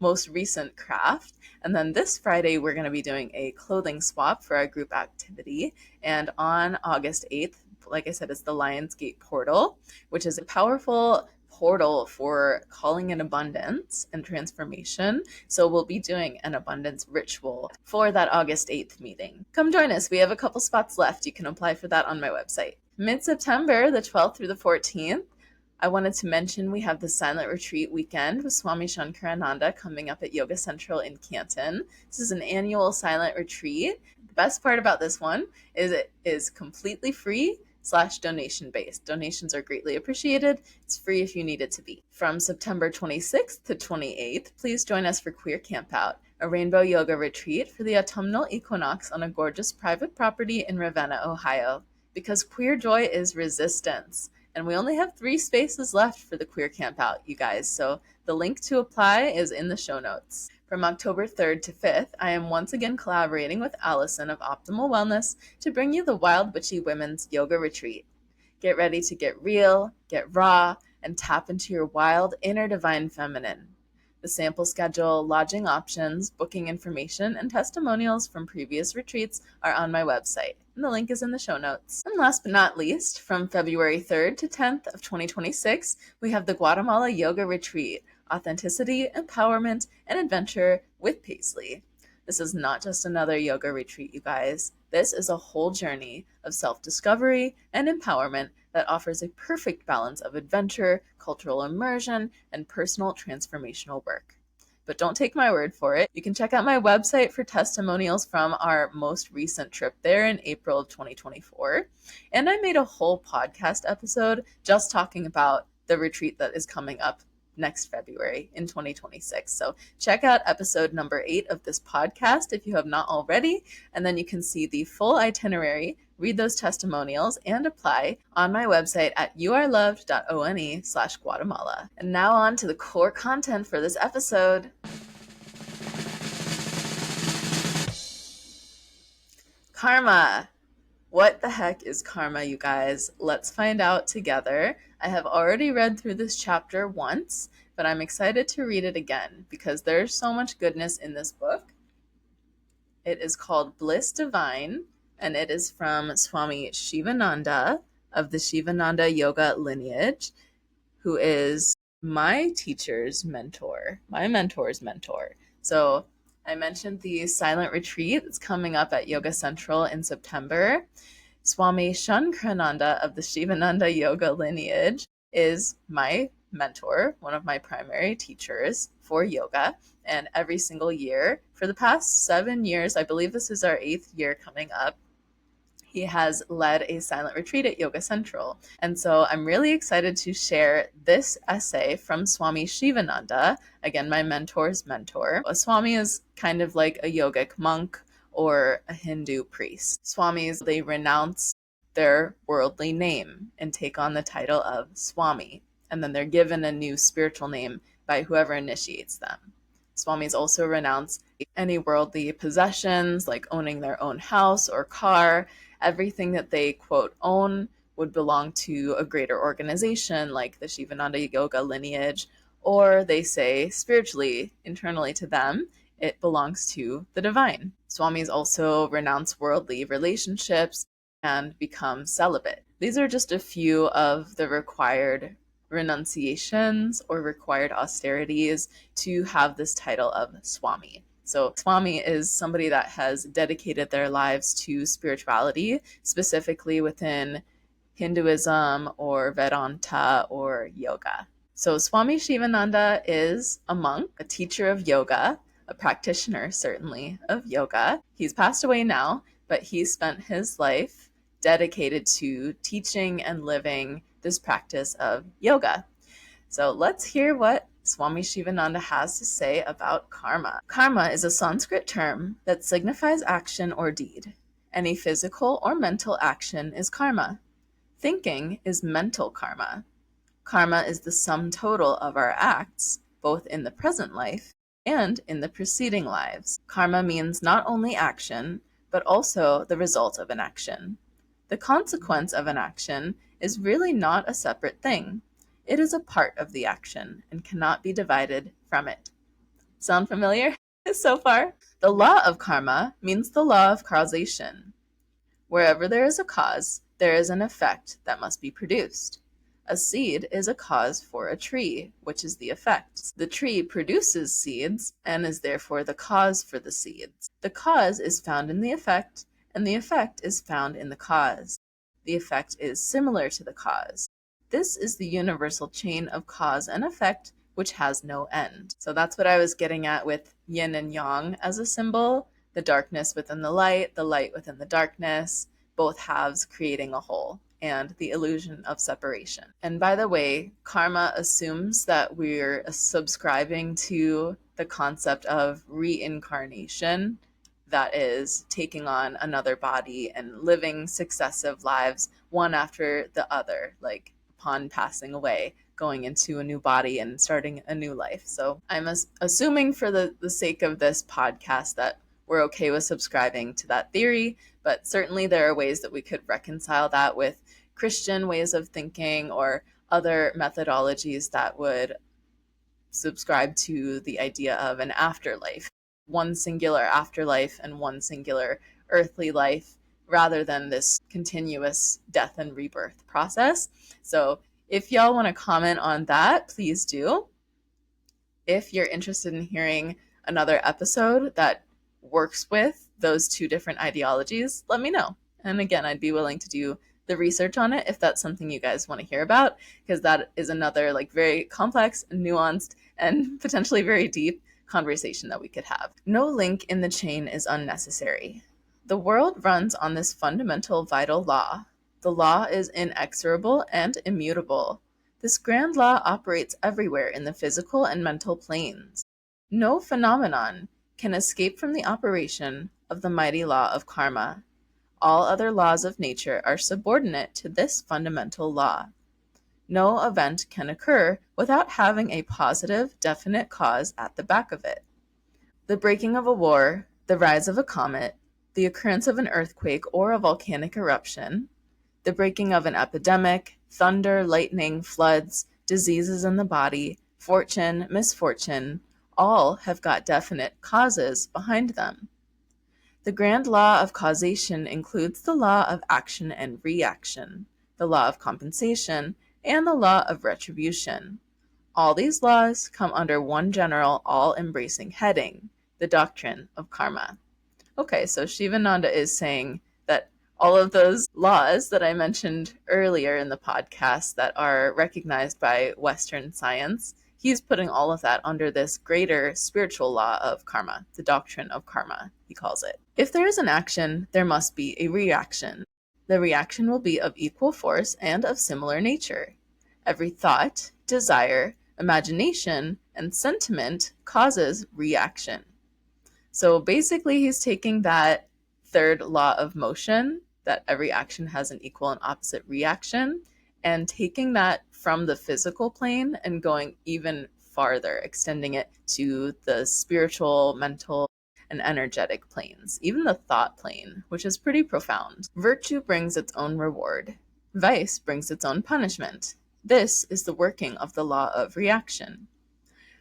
most recent craft. And then this Friday, we're going to be doing a clothing swap for our group activity. And on August 8th, like I said, it's the Lionsgate portal, which is a powerful portal for calling in abundance and transformation. So we'll be doing an abundance ritual for that August 8th meeting. Come join us. We have a couple spots left. You can apply for that on my website. Mid-September, the 12th through the 14th, I wanted to mention we have the Silent Retreat weekend with Swami Sivananda coming up at Yoga Central in Canton. This is an annual silent retreat. The best part about this one is it is completely free / donation based. Donations are greatly appreciated. It's free if you need it to be. From September 26th to 28th, please join us for Queer Campout, a rainbow yoga retreat for the autumnal equinox on a gorgeous private property in Ravenna, Ohio. Because queer joy is resistance. And we only have 3 spaces left for the Queer Campout, you guys. So the link to apply is in the show notes. From October 3rd to 5th, I am once again collaborating with Allison of Optimal Wellness to bring you the Wild Witchy Women's Yoga Retreat. Get ready to get real, get raw, and tap into your wild inner divine feminine. The sample schedule, lodging options, booking information, and testimonials from previous retreats are on my website, and the link is in the show notes. And last but not least, from February 3rd to 10th of 2026, we have the Guatemala Yoga Retreat, Authenticity, Empowerment, and Adventure with Paisley. This is not just another yoga retreat, you guys. This is a whole journey of self-discovery and empowerment that offers a perfect balance of adventure, cultural immersion, and personal transformational work. But don't take my word for it. You can check out my website for testimonials from our most recent trip there in April of 2024. And I made a whole podcast episode just talking about the retreat that is coming up next February in 2026. So check out episode number 8 of this podcast if you have not already, and then you can see the full itinerary, read those testimonials, and apply on my website at youareloved.one/Guatemala. And now on to the core content for this episode. Karma. What the heck is karma, you guys? Let's find out together. I have already read through this chapter once, but I'm excited to read it again because there's so much goodness in this book. It is called Bliss Divine, and it is from Swami Sivananda of the Sivananda Yoga lineage, who is my teacher's mentor, my mentor's mentor. So I mentioned the silent retreat that's coming up at Yoga Central in September. Swami Sivananda of the Sivananda Yoga lineage is my mentor, one of my primary teachers for yoga. And every single year, for the past 7 years, I believe this is our 8th year coming up, he has led a silent retreat at Yoga Central. And so I'm really excited to share this essay from Swami Sivananda, again, my mentor's mentor. A Swami is kind of like a yogic monk or a Hindu priest. Swamis, they renounce their worldly name and take on the title of Swami, and then they're given a new spiritual name by whoever initiates them. Swamis also renounce any worldly possessions, like owning their own house or car. Everything that they, quote, own would belong to a greater organization like the Sivananda Yoga lineage, or they say spiritually, internally to them, it belongs to the divine. Swamis also renounce worldly relationships and become celibate. These are just a few of the required renunciations or required austerities to have this title of Swami. So Swami is somebody that has dedicated their lives to spirituality, specifically within Hinduism or Vedanta or yoga. So Swami Sivananda is a monk, a teacher of yoga, a practitioner certainly of yoga. He's passed away now, but he spent his life dedicated to teaching and living this practice of yoga. So let's hear what Swami Sivananda has to say about karma. Karma is a Sanskrit term that signifies action or deed. Any physical or mental action is karma. Thinking is mental karma. Karma is the sum total of our acts, both in the present life and in the preceding lives. Karma means not only action, but also the result of an action. The consequence of an action is really not a separate thing. It is a part of the action and cannot be divided from it. Sound familiar so far? The law of karma means the law of causation. Wherever there is a cause, there is an effect that must be produced. A seed is a cause for a tree, which is the effect. The tree produces seeds and is therefore the cause for the seeds. The cause is found in the effect, and the effect is found in the cause. The effect is similar to the cause. This is the universal chain of cause and effect, which has no end. So that's what I was getting at with yin and yang as a symbol. The darkness within the light within the darkness, both halves creating a whole, and the illusion of separation. And by the way, karma assumes that we're subscribing to the concept of reincarnation, that is taking on another body and living successive lives, one after the other, like upon passing away, going into a new body and starting a new life. So I'm assuming for the sake of this podcast that we're okay with subscribing to that theory, but certainly there are ways that we could reconcile that with Christian ways of thinking or other methodologies that would subscribe to the idea of an afterlife, one singular afterlife and one singular earthly life, rather than this continuous death and rebirth process. So if y'all want to comment on that, please do. If you're interested in hearing another episode that works with those two different ideologies, let me know. And again, I'd be willing to do the research on it if that's something you guys want to hear about, because that is another like very complex, nuanced, and potentially very deep conversation that we could have. No link in the chain is unnecessary. The world runs on this fundamental vital law. The law is inexorable and immutable. This grand law operates everywhere in the physical and mental planes. No phenomenon can escape from the operation of the mighty law of karma. All other laws of nature are subordinate to this fundamental law. No event can occur without having a positive, definite cause at the back of it. The breaking of a war, the rise of a comet, the occurrence of an earthquake or a volcanic eruption, the breaking of an epidemic, thunder, lightning, floods, diseases in the body, fortune, misfortune, all have got definite causes behind them. The grand law of causation includes the law of action and reaction, the law of compensation, and the law of retribution. All these laws come under one general, all-embracing heading, the doctrine of karma. Okay, so Sivananda is saying that all of those laws that I mentioned earlier in the podcast that are recognized by Western science, he's putting all of that under this greater spiritual law of karma, the doctrine of karma, he calls it. If there is an action, there must be a reaction. The reaction will be of equal force and of similar nature. Every thought, desire, imagination, and sentiment causes reaction. So basically, he's taking that third law of motion, that every action has an equal and opposite reaction, and taking that from the physical plane and going even farther, extending it to the spiritual, mental, and energetic planes, even the thought plane, which is pretty profound. Virtue brings its own reward. Vice brings its own punishment. This is the working of the law of reaction.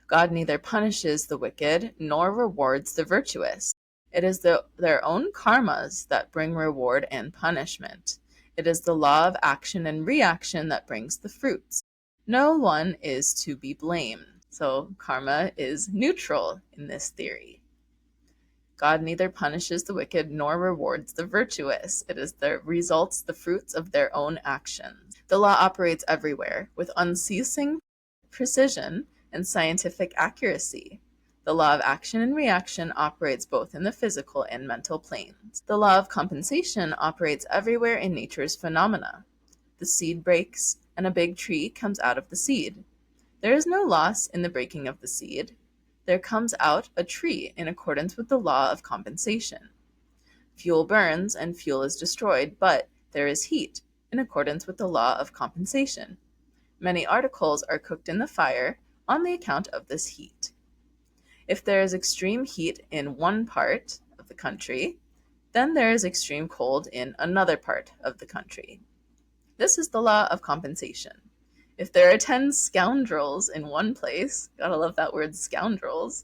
God neither punishes the wicked nor rewards the virtuous. It is their own karmas that bring reward and punishment. It is the law of action and reaction that brings the fruits. No one is to be blamed. So karma is neutral in this theory. God neither punishes the wicked nor rewards the virtuous. It is the results, the fruits of their own actions. The law operates everywhere with unceasing precision and scientific accuracy. The law of action and reaction operates both in the physical and mental planes. The law of compensation operates everywhere in nature's phenomena. The seed breaks, and a big tree comes out of the seed. There is no loss in the breaking of the seed. There comes out a tree in accordance with the law of compensation. Fuel burns and fuel is destroyed, but there is heat in accordance with the law of compensation. Many articles are cooked in the fire on the account of this heat. If there is extreme heat in one part of the country, then there is extreme cold in another part of the country. This is the law of compensation. If there are 10 scoundrels in one place, gotta love that word, scoundrels,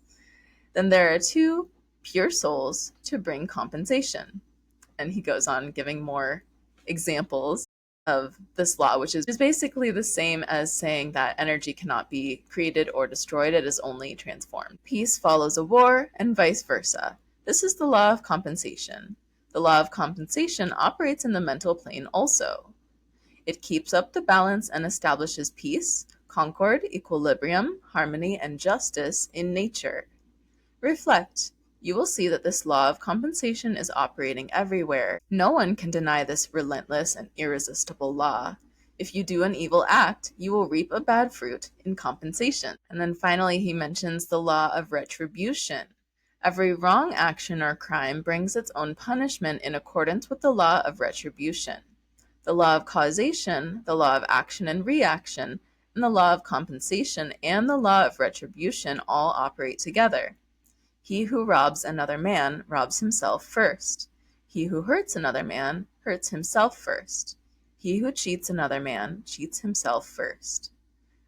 then there are 2 pure souls to bring compensation. And he goes on giving more examples of this law, which is basically the same as saying that energy cannot be created or destroyed, it is only transformed. Peace follows a war, and vice versa. This is the law of compensation. The law of compensation operates in the mental plane also. It keeps up the balance and establishes peace, concord, equilibrium, harmony, and justice in nature. Reflect. You will see that this law of compensation is operating everywhere. No one can deny this relentless and irresistible law. If you do an evil act, you will reap a bad fruit in compensation. And then finally, he mentions the law of retribution. Every wrong action or crime brings its own punishment in accordance with the law of retribution. The law of causation, the law of action and reaction, and the law of compensation and the law of retribution all operate together. He who robs another man robs himself first. He who hurts another man hurts himself first. He who cheats another man cheats himself first.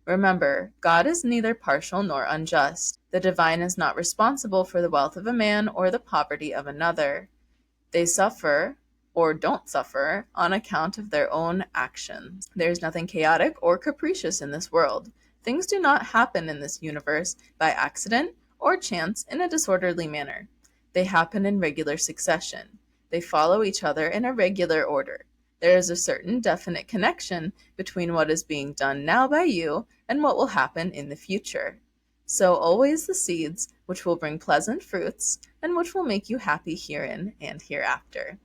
Remember, God is neither partial nor unjust. The divine is not responsible for the wealth of a man or the poverty of another. They suffer or don't suffer on account of their own actions. There is nothing chaotic or capricious in this world. Things do not happen in this universe by accident or chance in a disorderly manner. They happen in regular succession. They follow each other in a regular order. There is a certain definite connection between what is being done now by you and what will happen in the future. Sow always the seeds which will bring pleasant fruits and which will make you happy herein and hereafter.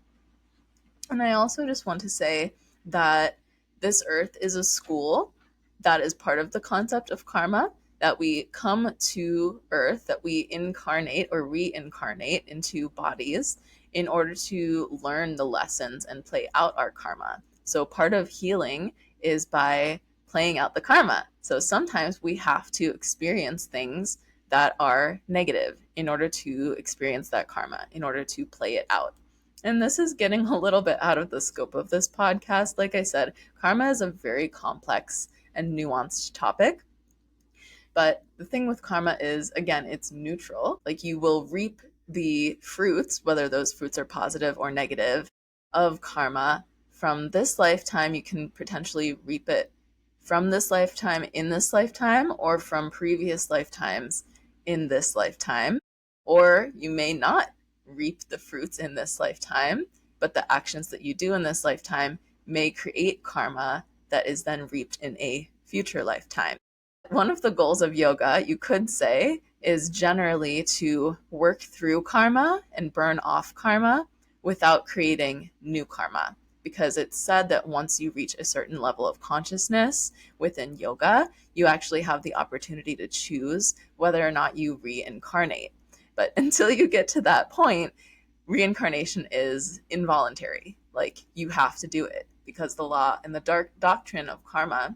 And I also just want to say that this earth is a school that is part of the concept of karma, that we come to earth, that we incarnate or reincarnate into bodies in order to learn the lessons and play out our karma. So part of healing is by playing out the karma. So sometimes we have to experience things that are negative in order to experience that karma, in order to play it out. And this is getting a little bit out of the scope of this podcast. Like I said, karma is a very complex and nuanced topic. But the thing with karma is, again, it's neutral. Like you will reap the fruits, whether those fruits are positive or negative, of karma from this lifetime. You can potentially reap it from this lifetime in this lifetime, or from previous lifetimes in this lifetime. Or you may not reap the fruits in this lifetime, but the actions that you do in this lifetime may create karma that is then reaped in a future lifetime. One of the goals of yoga, you could say, is generally to work through karma and burn off karma without creating new karma. Because it's said that once you reach a certain level of consciousness within yoga, you actually have the opportunity to choose whether or not you reincarnate. But until you get to that point, reincarnation is involuntary. Like you have to do it because the law and the doctrine of karma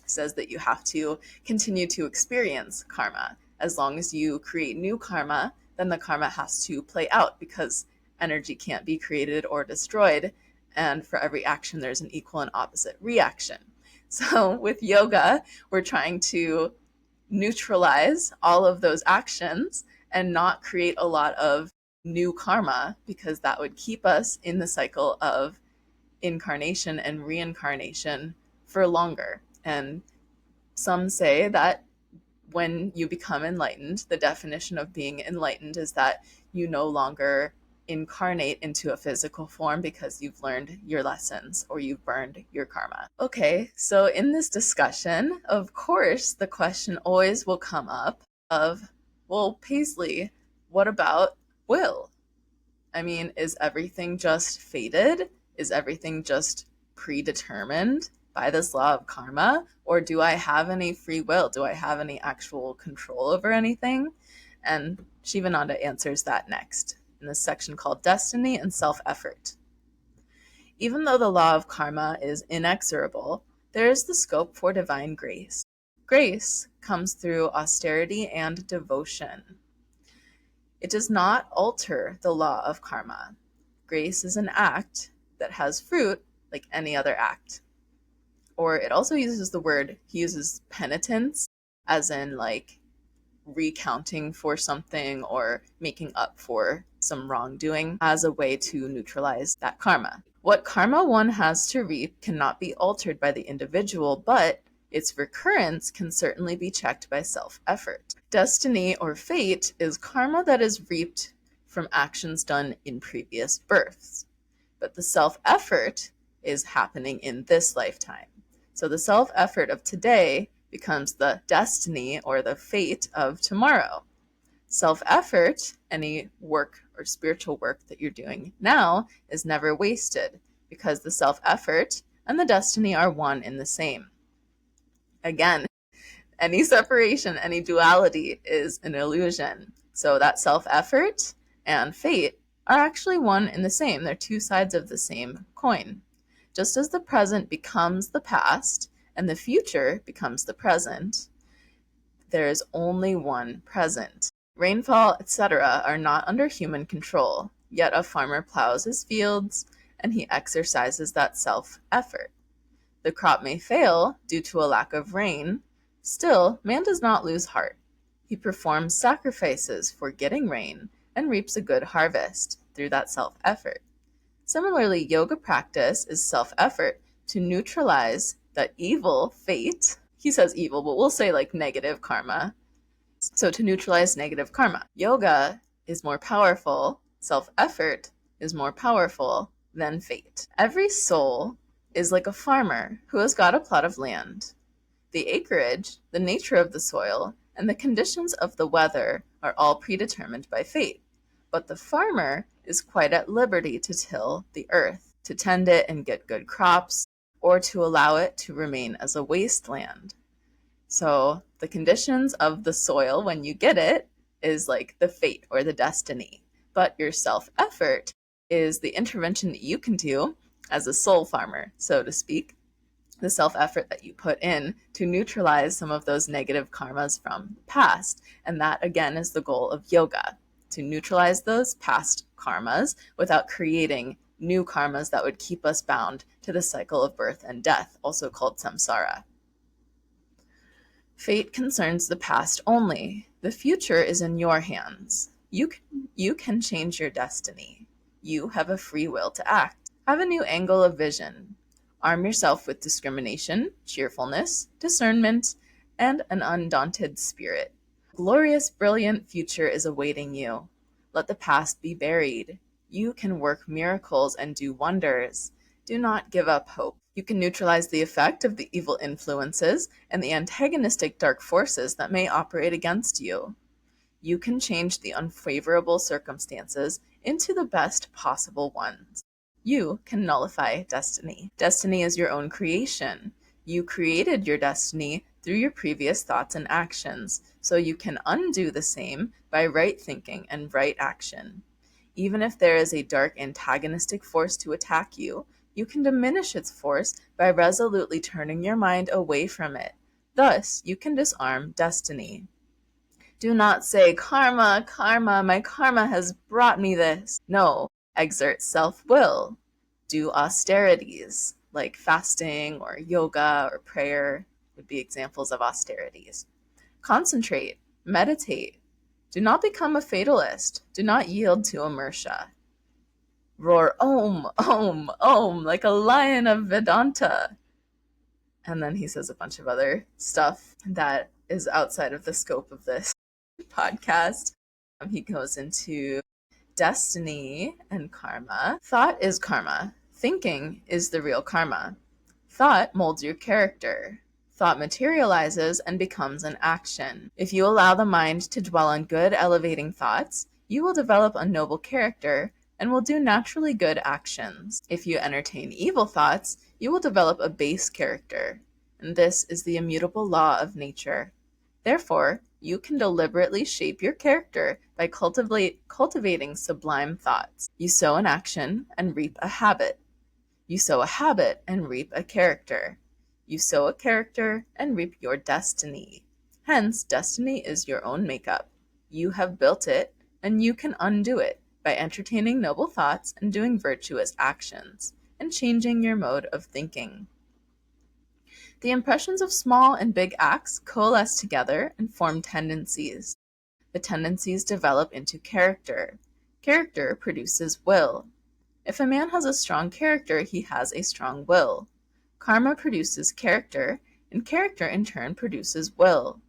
says that you have to continue to experience karma. As long as you create new karma, then the karma has to play out because energy can't be created or destroyed. And for every action, there's an equal and opposite reaction. So with yoga, we're trying to neutralize all of those actions and not create a lot of new karma, because that would keep us in the cycle of incarnation and reincarnation for longer. And Some say that when you become enlightened, the definition of being enlightened is that you no longer incarnate into a physical form because you've learned your lessons or you've burned your karma. Okay, so in this discussion, of course, the question always will come up of, well, Paisley, what about will? I mean, is everything just fated? Is everything just predetermined by this law of karma? Or do I have any free will? Do I have any actual control over anything? And Sivananda answers that next in this section called Destiny and Self-Effort. Even though the law of karma is inexorable, there is the scope for divine grace. Grace comes through austerity and devotion. It does not alter the law of karma. Grace is an act that has fruit like any other act. Or it also uses the word, he uses penitence, as in like recounting for something or making up for some wrongdoing as a way to neutralize that karma. What karma one has to reap cannot be altered by the individual, but its recurrence can certainly be checked by self-effort. Destiny or fate is karma that is reaped from actions done in previous births. But the self-effort is happening in this lifetime. So the self-effort of today becomes the destiny or the fate of tomorrow. Self-effort, any work or spiritual work that you're doing now, is never wasted because the self-effort and the destiny are one and the same. Again, any separation, any duality is an illusion. So that self-effort and fate are actually one and the same. They're two sides of the same coin. Just as the present becomes the past and the future becomes the present, there is only one present. Rainfall, etc., are not under human control, yet a farmer plows his fields and he exercises that self-effort. The crop may fail due to a lack of rain. Still, man does not lose heart. He performs sacrifices for getting rain and reaps a good harvest through that self-effort. Similarly, yoga practice is self-effort to neutralize the evil fate. He says evil, but we'll say like negative karma. So to neutralize negative karma. Yoga is more powerful. Self-effort is more powerful than fate. Every soul is like a farmer who has got a plot of land. The acreage, the nature of the soil, and the conditions of the weather are all predetermined by fate. But the farmer is quite at liberty to till the earth, to tend it and get good crops, or to allow it to remain as a wasteland. So the conditions of the soil when you get it is like the fate or the destiny. But your self-effort is the intervention that you can do as a soul farmer, so to speak, the self-effort that you put in to neutralize some of those negative karmas from the past. And that, again, is the goal of yoga, to neutralize those past karmas without creating new karmas that would keep us bound to the cycle of birth and death, also called samsara. Fate concerns the past only. The future is in your hands. You can change your destiny. You have a free will to act. Have a new angle of vision. Arm yourself with discrimination, cheerfulness, discernment, and an undaunted spirit. A glorious, brilliant future is awaiting you. Let the past be buried. You can work miracles and do wonders. Do not give up hope. You can neutralize the effect of the evil influences and the antagonistic dark forces that may operate against you. You can change the unfavorable circumstances into the best possible ones. You can nullify destiny. Destiny is your own creation. You created your destiny through your previous thoughts and actions, so you can undo the same by right thinking and right action. Even if there is a dark antagonistic force to attack you, you can diminish its force by resolutely turning your mind away from it. Thus, you can disarm destiny. Do not say, karma, karma, my karma has brought me this. No, exert self-will. Do austerities, like fasting or yoga or prayer would be examples of austerities. Concentrate, meditate. Do not become a fatalist. Do not yield to inertia. Roar om, om, om, like a lion of Vedanta. And then he says a bunch of other stuff that is outside of the scope of this podcast. He goes into destiny and karma. Thought is karma. Thinking is the real karma. Thought molds your character. Thought materializes and becomes an action. If you allow the mind to dwell on good, elevating thoughts, you will develop a noble character and will do naturally good actions. If you entertain evil thoughts, you will develop a base character. And this is the immutable law of nature. Therefore, you can deliberately shape your character by cultivating sublime thoughts. You sow an action and reap a habit. You sow a habit and reap a character. You sow a character and reap your destiny. Hence, destiny is your own makeup. You have built it, and you can undo it by entertaining noble thoughts and doing virtuous actions, and changing your mode of thinking. The impressions of small and big acts coalesce together and form tendencies. The tendencies develop into character. Character produces will. If a man has a strong character, he has a strong will. Karma produces character, and character in turn produces will.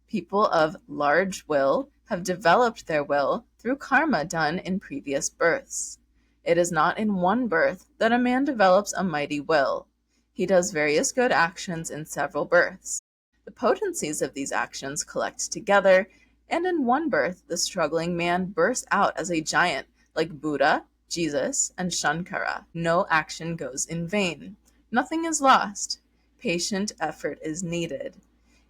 People of large will have developed their will through karma done in previous births. It is not in one birth that a man develops a mighty will. He does various good actions in several births. The potencies of these actions collect together, and in one birth the struggling man bursts out as a giant like Buddha, Jesus, and Shankara. No action goes in vain. Nothing is lost. Patient effort is needed.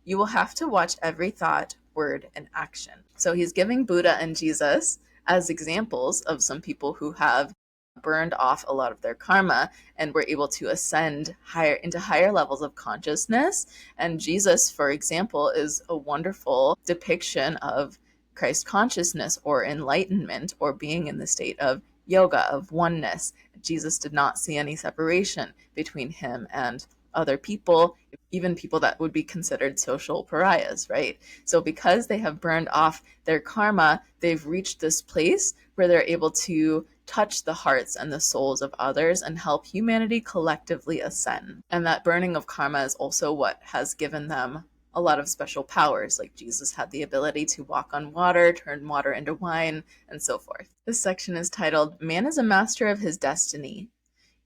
You will have to watch every thought, word, and action. So he's giving Buddha and Jesus as examples of some people who have burned off a lot of their karma and were able to ascend into higher levels of consciousness. And Jesus, for example, is a wonderful depiction of Christ consciousness or enlightenment or being in the state of yoga, of oneness. Jesus did not see any separation between him and other people, even people that would be considered social pariahs, right? So because they have burned off their karma, they've reached this place where they're able to touch the hearts and the souls of others and help humanity collectively ascend. And that burning of karma is also what has given them a lot of special powers, like Jesus had the ability to walk on water, turn water into wine, and so forth. This section is titled, Man is a Master of His Destiny.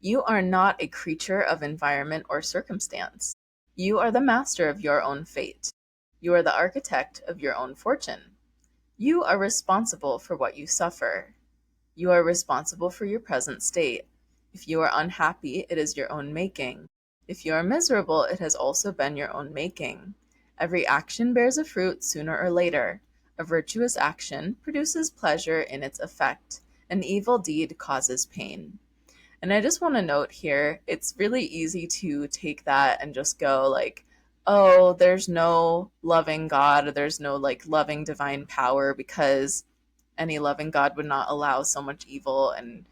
You are not a creature of environment or circumstance. You are the master of your own fate. You are the architect of your own fortune. You are responsible for what you suffer. You are responsible for your present state. If you are unhappy, it is your own making. If you are miserable, it has also been your own making. Every action bears a fruit sooner or later. A virtuous action produces pleasure in its effect. An evil deed causes pain. And I just want to note here, it's really easy to take that and just go like, oh, there's no loving God, or there's no like loving divine power, because any loving God would not allow so much evil and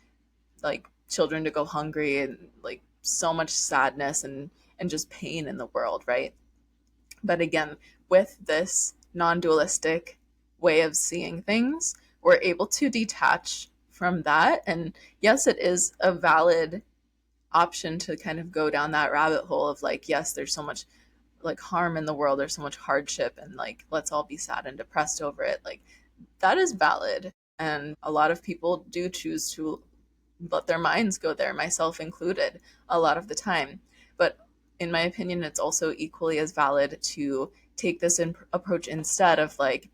like children to go hungry and like so much sadness and just pain in the world, right? But again, with this non-dualistic way of seeing things, we're able to detach from that. And yes, it is a valid option to kind of go down that rabbit hole of like, yes, there's so much like harm in the world, there's so much hardship, and like let's all be sad and depressed over it. Like that is valid, and a lot of people do choose to let their minds go there, myself included, a lot of the time. But in my opinion, it's also equally as valid to take this approach instead of like,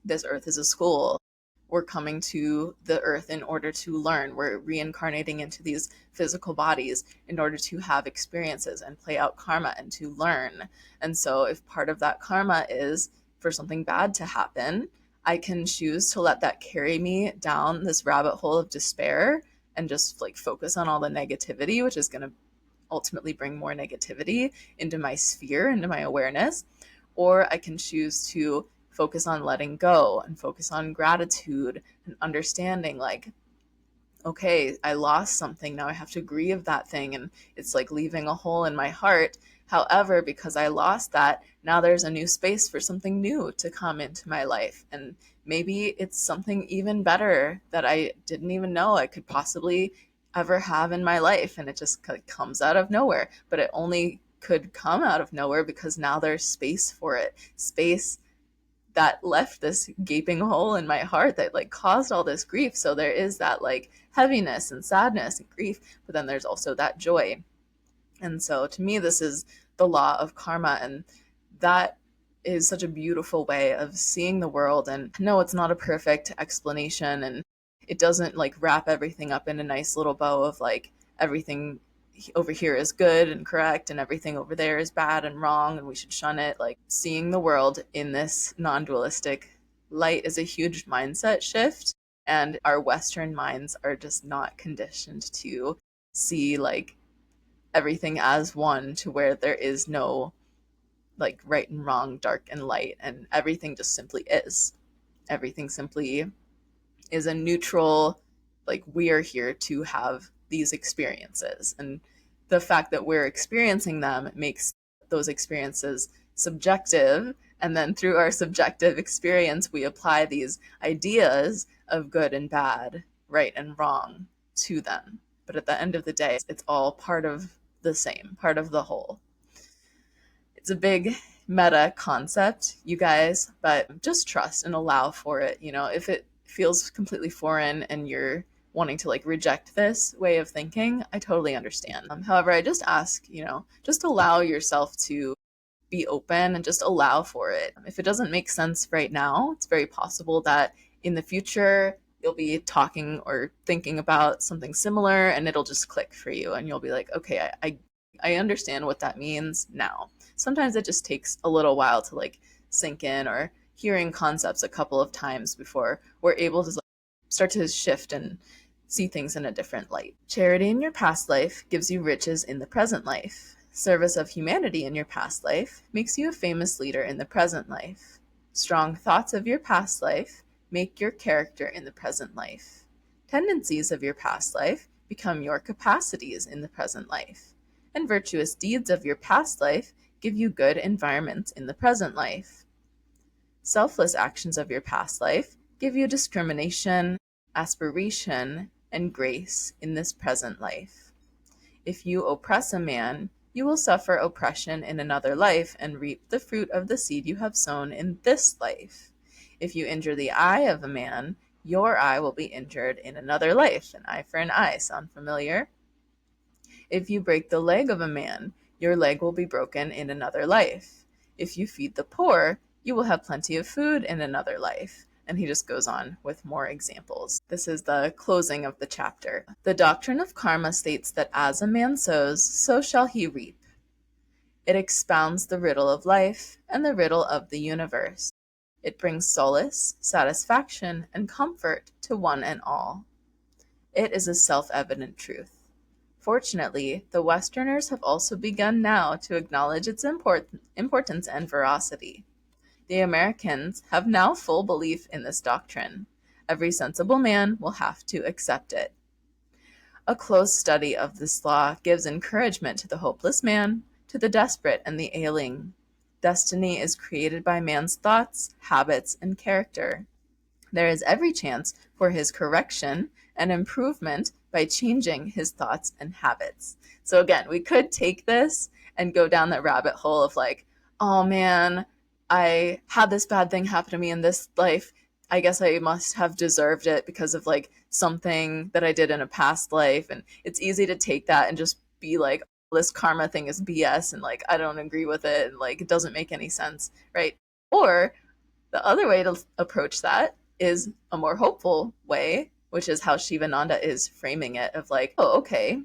this earth is a school. We're coming to the earth in order to learn. We're reincarnating into these physical bodies in order to have experiences and play out karma and to learn. And so if part of that karma is for something bad to happen, I can choose to let that carry me down this rabbit hole of despair and just like focus on all the negativity, which is going to ultimately bring more negativity into my sphere, into my awareness. Or I can choose to focus on letting go and focus on gratitude and understanding like, okay, I lost something. Now I have to grieve that thing. And it's like leaving a hole in my heart. However, because I lost that, now there's a new space for something new to come into my life. And maybe it's something even better that I didn't even know I could possibly ever have in my life. And it just comes out of nowhere. But it only could come out of nowhere because now there's space for it. Space that left this gaping hole in my heart that like caused all this grief. So there is that like heaviness and sadness and grief, but then there's also that joy. And so to me, this is the law of karma. And that is such a beautiful way of seeing the world. And no, it's not a perfect explanation. And it doesn't like wrap everything up in a nice little bow of like everything over here is good and correct and everything over there is bad and wrong and we should shun it. Like seeing the world in this non-dualistic light is a huge mindset shift. And our Western minds are just not conditioned to see like everything as one, to where there is no like right and wrong, dark and light, and everything just simply is. Everything simply is a neutral, like we are here to have these experiences. And the fact that we're experiencing them makes those experiences subjective. And then through our subjective experience, we apply these ideas of good and bad, right and wrong to them. But at the end of the day, it's all part of the same, part of the whole. It's a big meta concept, you guys, but just trust and allow for it. You know, if it feels completely foreign and you're wanting to like reject this way of thinking, I totally understand. However, I just ask, you know, just allow yourself to be open and just allow for it. If it doesn't make sense right now, it's very possible that in the future you'll be talking or thinking about something similar and it'll just click for you and you'll be like, okay, I understand what that means now. Sometimes it just takes a little while to like sink in, or hearing concepts a couple of times before we're able to start to shift and see things in a different light. Charity in your past life gives you riches in the present life. Service of humanity in your past life makes you a famous leader in the present life. Strong thoughts of your past life make your character in the present life. Tendencies of your past life become your capacities in the present life. And virtuous deeds of your past life give you good environments in the present life. Selfless actions of your past life give you discrimination, aspiration, and grace in this present life. If you oppress a man, you will suffer oppression in another life and reap the fruit of the seed you have sown in this life. If you injure the eye of a man, your eye will be injured in another life. An eye for an eye. Sound familiar? If you break the leg of a man, your leg will be broken in another life. If you feed the poor, you will have plenty of food in another life. And he just goes on with more examples. This is the closing of the chapter. The doctrine of karma states that as a man sows, so shall he reap. It expounds the riddle of life and the riddle of the universe. It brings solace, satisfaction, and comfort to one and all. It is a self-evident truth. Fortunately, the Westerners have also begun now to acknowledge its importance and veracity. The Americans have now full belief in this doctrine. Every sensible man will have to accept it. A close study of this law gives encouragement to the hopeless man, to the desperate and the ailing. Destiny is created by man's thoughts, habits, and character. There is every chance for his correction and improvement by changing his thoughts and habits. So again, we could take this and go down that rabbit hole of like, oh man, I had this bad thing happen to me in this life. I guess I must have deserved it because of like something that I did in a past life. And it's easy to take that and just be like, this karma thing is BS and like I don't agree with it and like it doesn't make any sense, right? Or the other way to approach that is a more hopeful way, which is how Sivananda is framing it of like, oh, okay,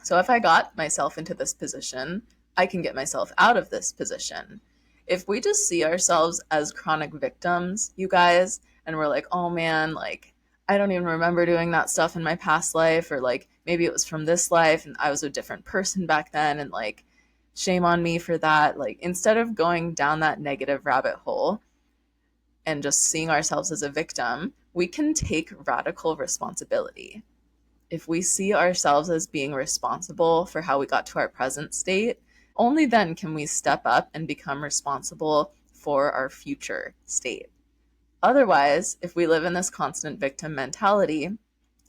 so if I got myself into this position, I can get myself out of this position. If we just see ourselves as chronic victims, you guys, and we're like, oh man, like, I don't even remember doing that stuff in my past life, or like, maybe it was from this life and I was a different person back then, and like, shame on me for that. Like, instead of going down that negative rabbit hole and just seeing ourselves as a victim, we can take radical responsibility. If we see ourselves as being responsible for how we got to our present state, only then can we step up and become responsible for our future state. Otherwise, if we live in this constant victim mentality,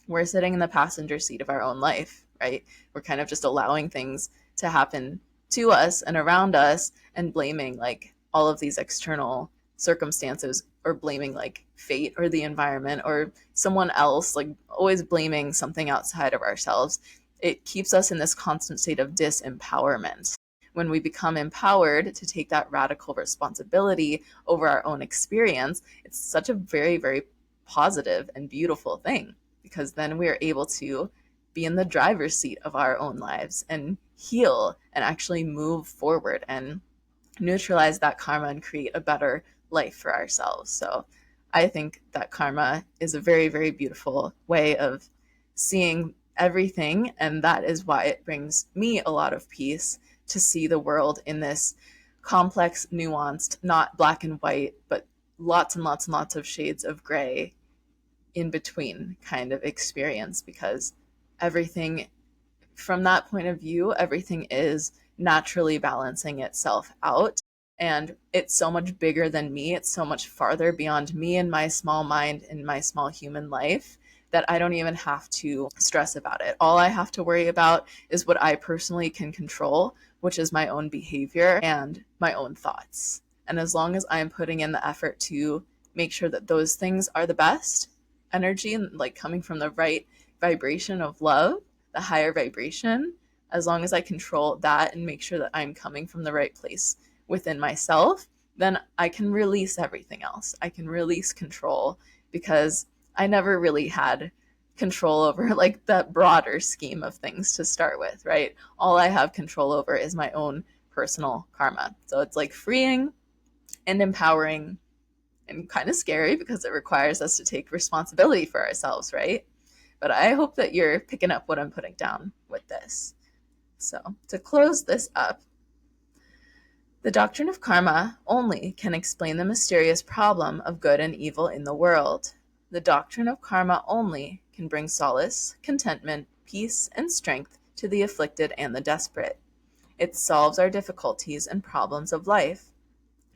we're sitting in the passenger seat of our own life, right? We're kind of just allowing things to happen to us and around us, and blaming like all of these external circumstances, or blaming like fate or the environment or someone else, like always blaming something outside of ourselves, it keeps us in this constant state of disempowerment. When we become empowered to take that radical responsibility over our own experience, it's such a very, very positive and beautiful thing, because then we are able to be in the driver's seat of our own lives and heal and actually move forward and neutralize that karma and create a better life for ourselves. So I think that karma is a very, very beautiful way of seeing everything. And that is why it brings me a lot of peace to see the world in this complex, nuanced, not black and white, but lots and lots and lots of shades of gray in between kind of experience, because everything from that point of view, everything is naturally balancing itself out. And it's so much bigger than me. It's so much farther beyond me and my small mind and my small human life that I don't even have to stress about it. All I have to worry about is what I personally can control, which is my own behavior and my own thoughts. And as long as I'm putting in the effort to make sure that those things are the best energy and like coming from the right vibration of love, the higher vibration, as long as I control that and make sure that I'm coming from the right place within myself, then I can release everything else. I can release control, because I never really had control over like that broader scheme of things to start with, right? All I have control over is my own personal karma. So it's like freeing and empowering and kind of scary, because it requires us to take responsibility for ourselves, right? But I hope that you're picking up what I'm putting down with this. So to close this up, the doctrine of karma only can explain the mysterious problem of good and evil in the world. The doctrine of karma only can bring solace, contentment, peace, and strength to the afflicted and the desperate. It solves our difficulties and problems of life.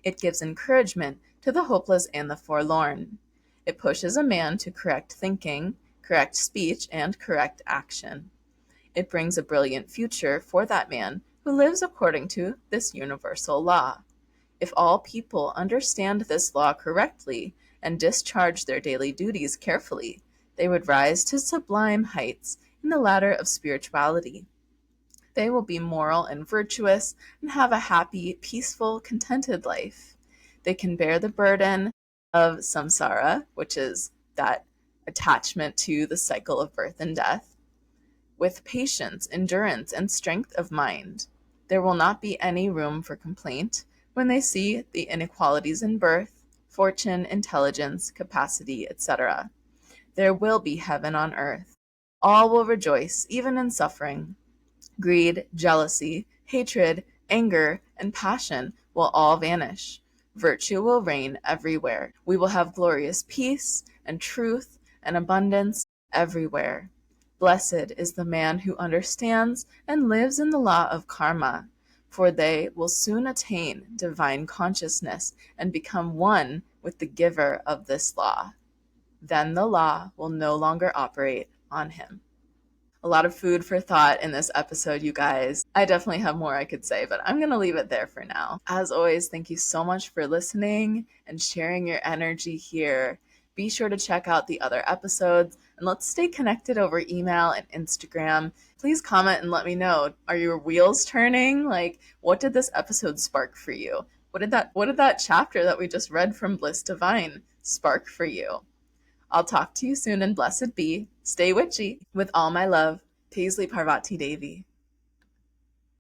It gives encouragement to the hopeless and the forlorn. It pushes a man to correct thinking, correct speech, and correct action. It brings a brilliant future for that man who lives according to this universal law. If all people understand this law correctly and discharge their daily duties carefully, they would rise to sublime heights in the ladder of spirituality. They will be moral and virtuous and have a happy, peaceful, contented life. They can bear the burden of samsara, which is that attachment to the cycle of birth and death, with patience, endurance, and strength of mind. There will not be any room for complaint when they see the inequalities in birth, fortune, intelligence, capacity, etc. There will be heaven on earth. All will rejoice, even in suffering. Greed, jealousy, hatred, anger, and passion will all vanish. Virtue will reign everywhere. We will have glorious peace and truth and abundance everywhere. Blessed is the man who understands and lives in the law of karma, for they will soon attain divine consciousness and become one with the giver of this law. Then the law will no longer operate on him. A lot of food for thought in this episode, you guys. I definitely have more I could say, but I'm going to leave it there for now. As always, thank you so much for listening and sharing your energy here. Be sure to check out the other episodes, and let's stay connected over email and Instagram. Please comment and let me know. Are your wheels turning? Like, what did this episode spark for you? What did that chapter that we just read from Bliss Divine spark for you? I'll talk to you soon, and blessed be. Stay witchy. With all my love, Paisley Parvati Devi.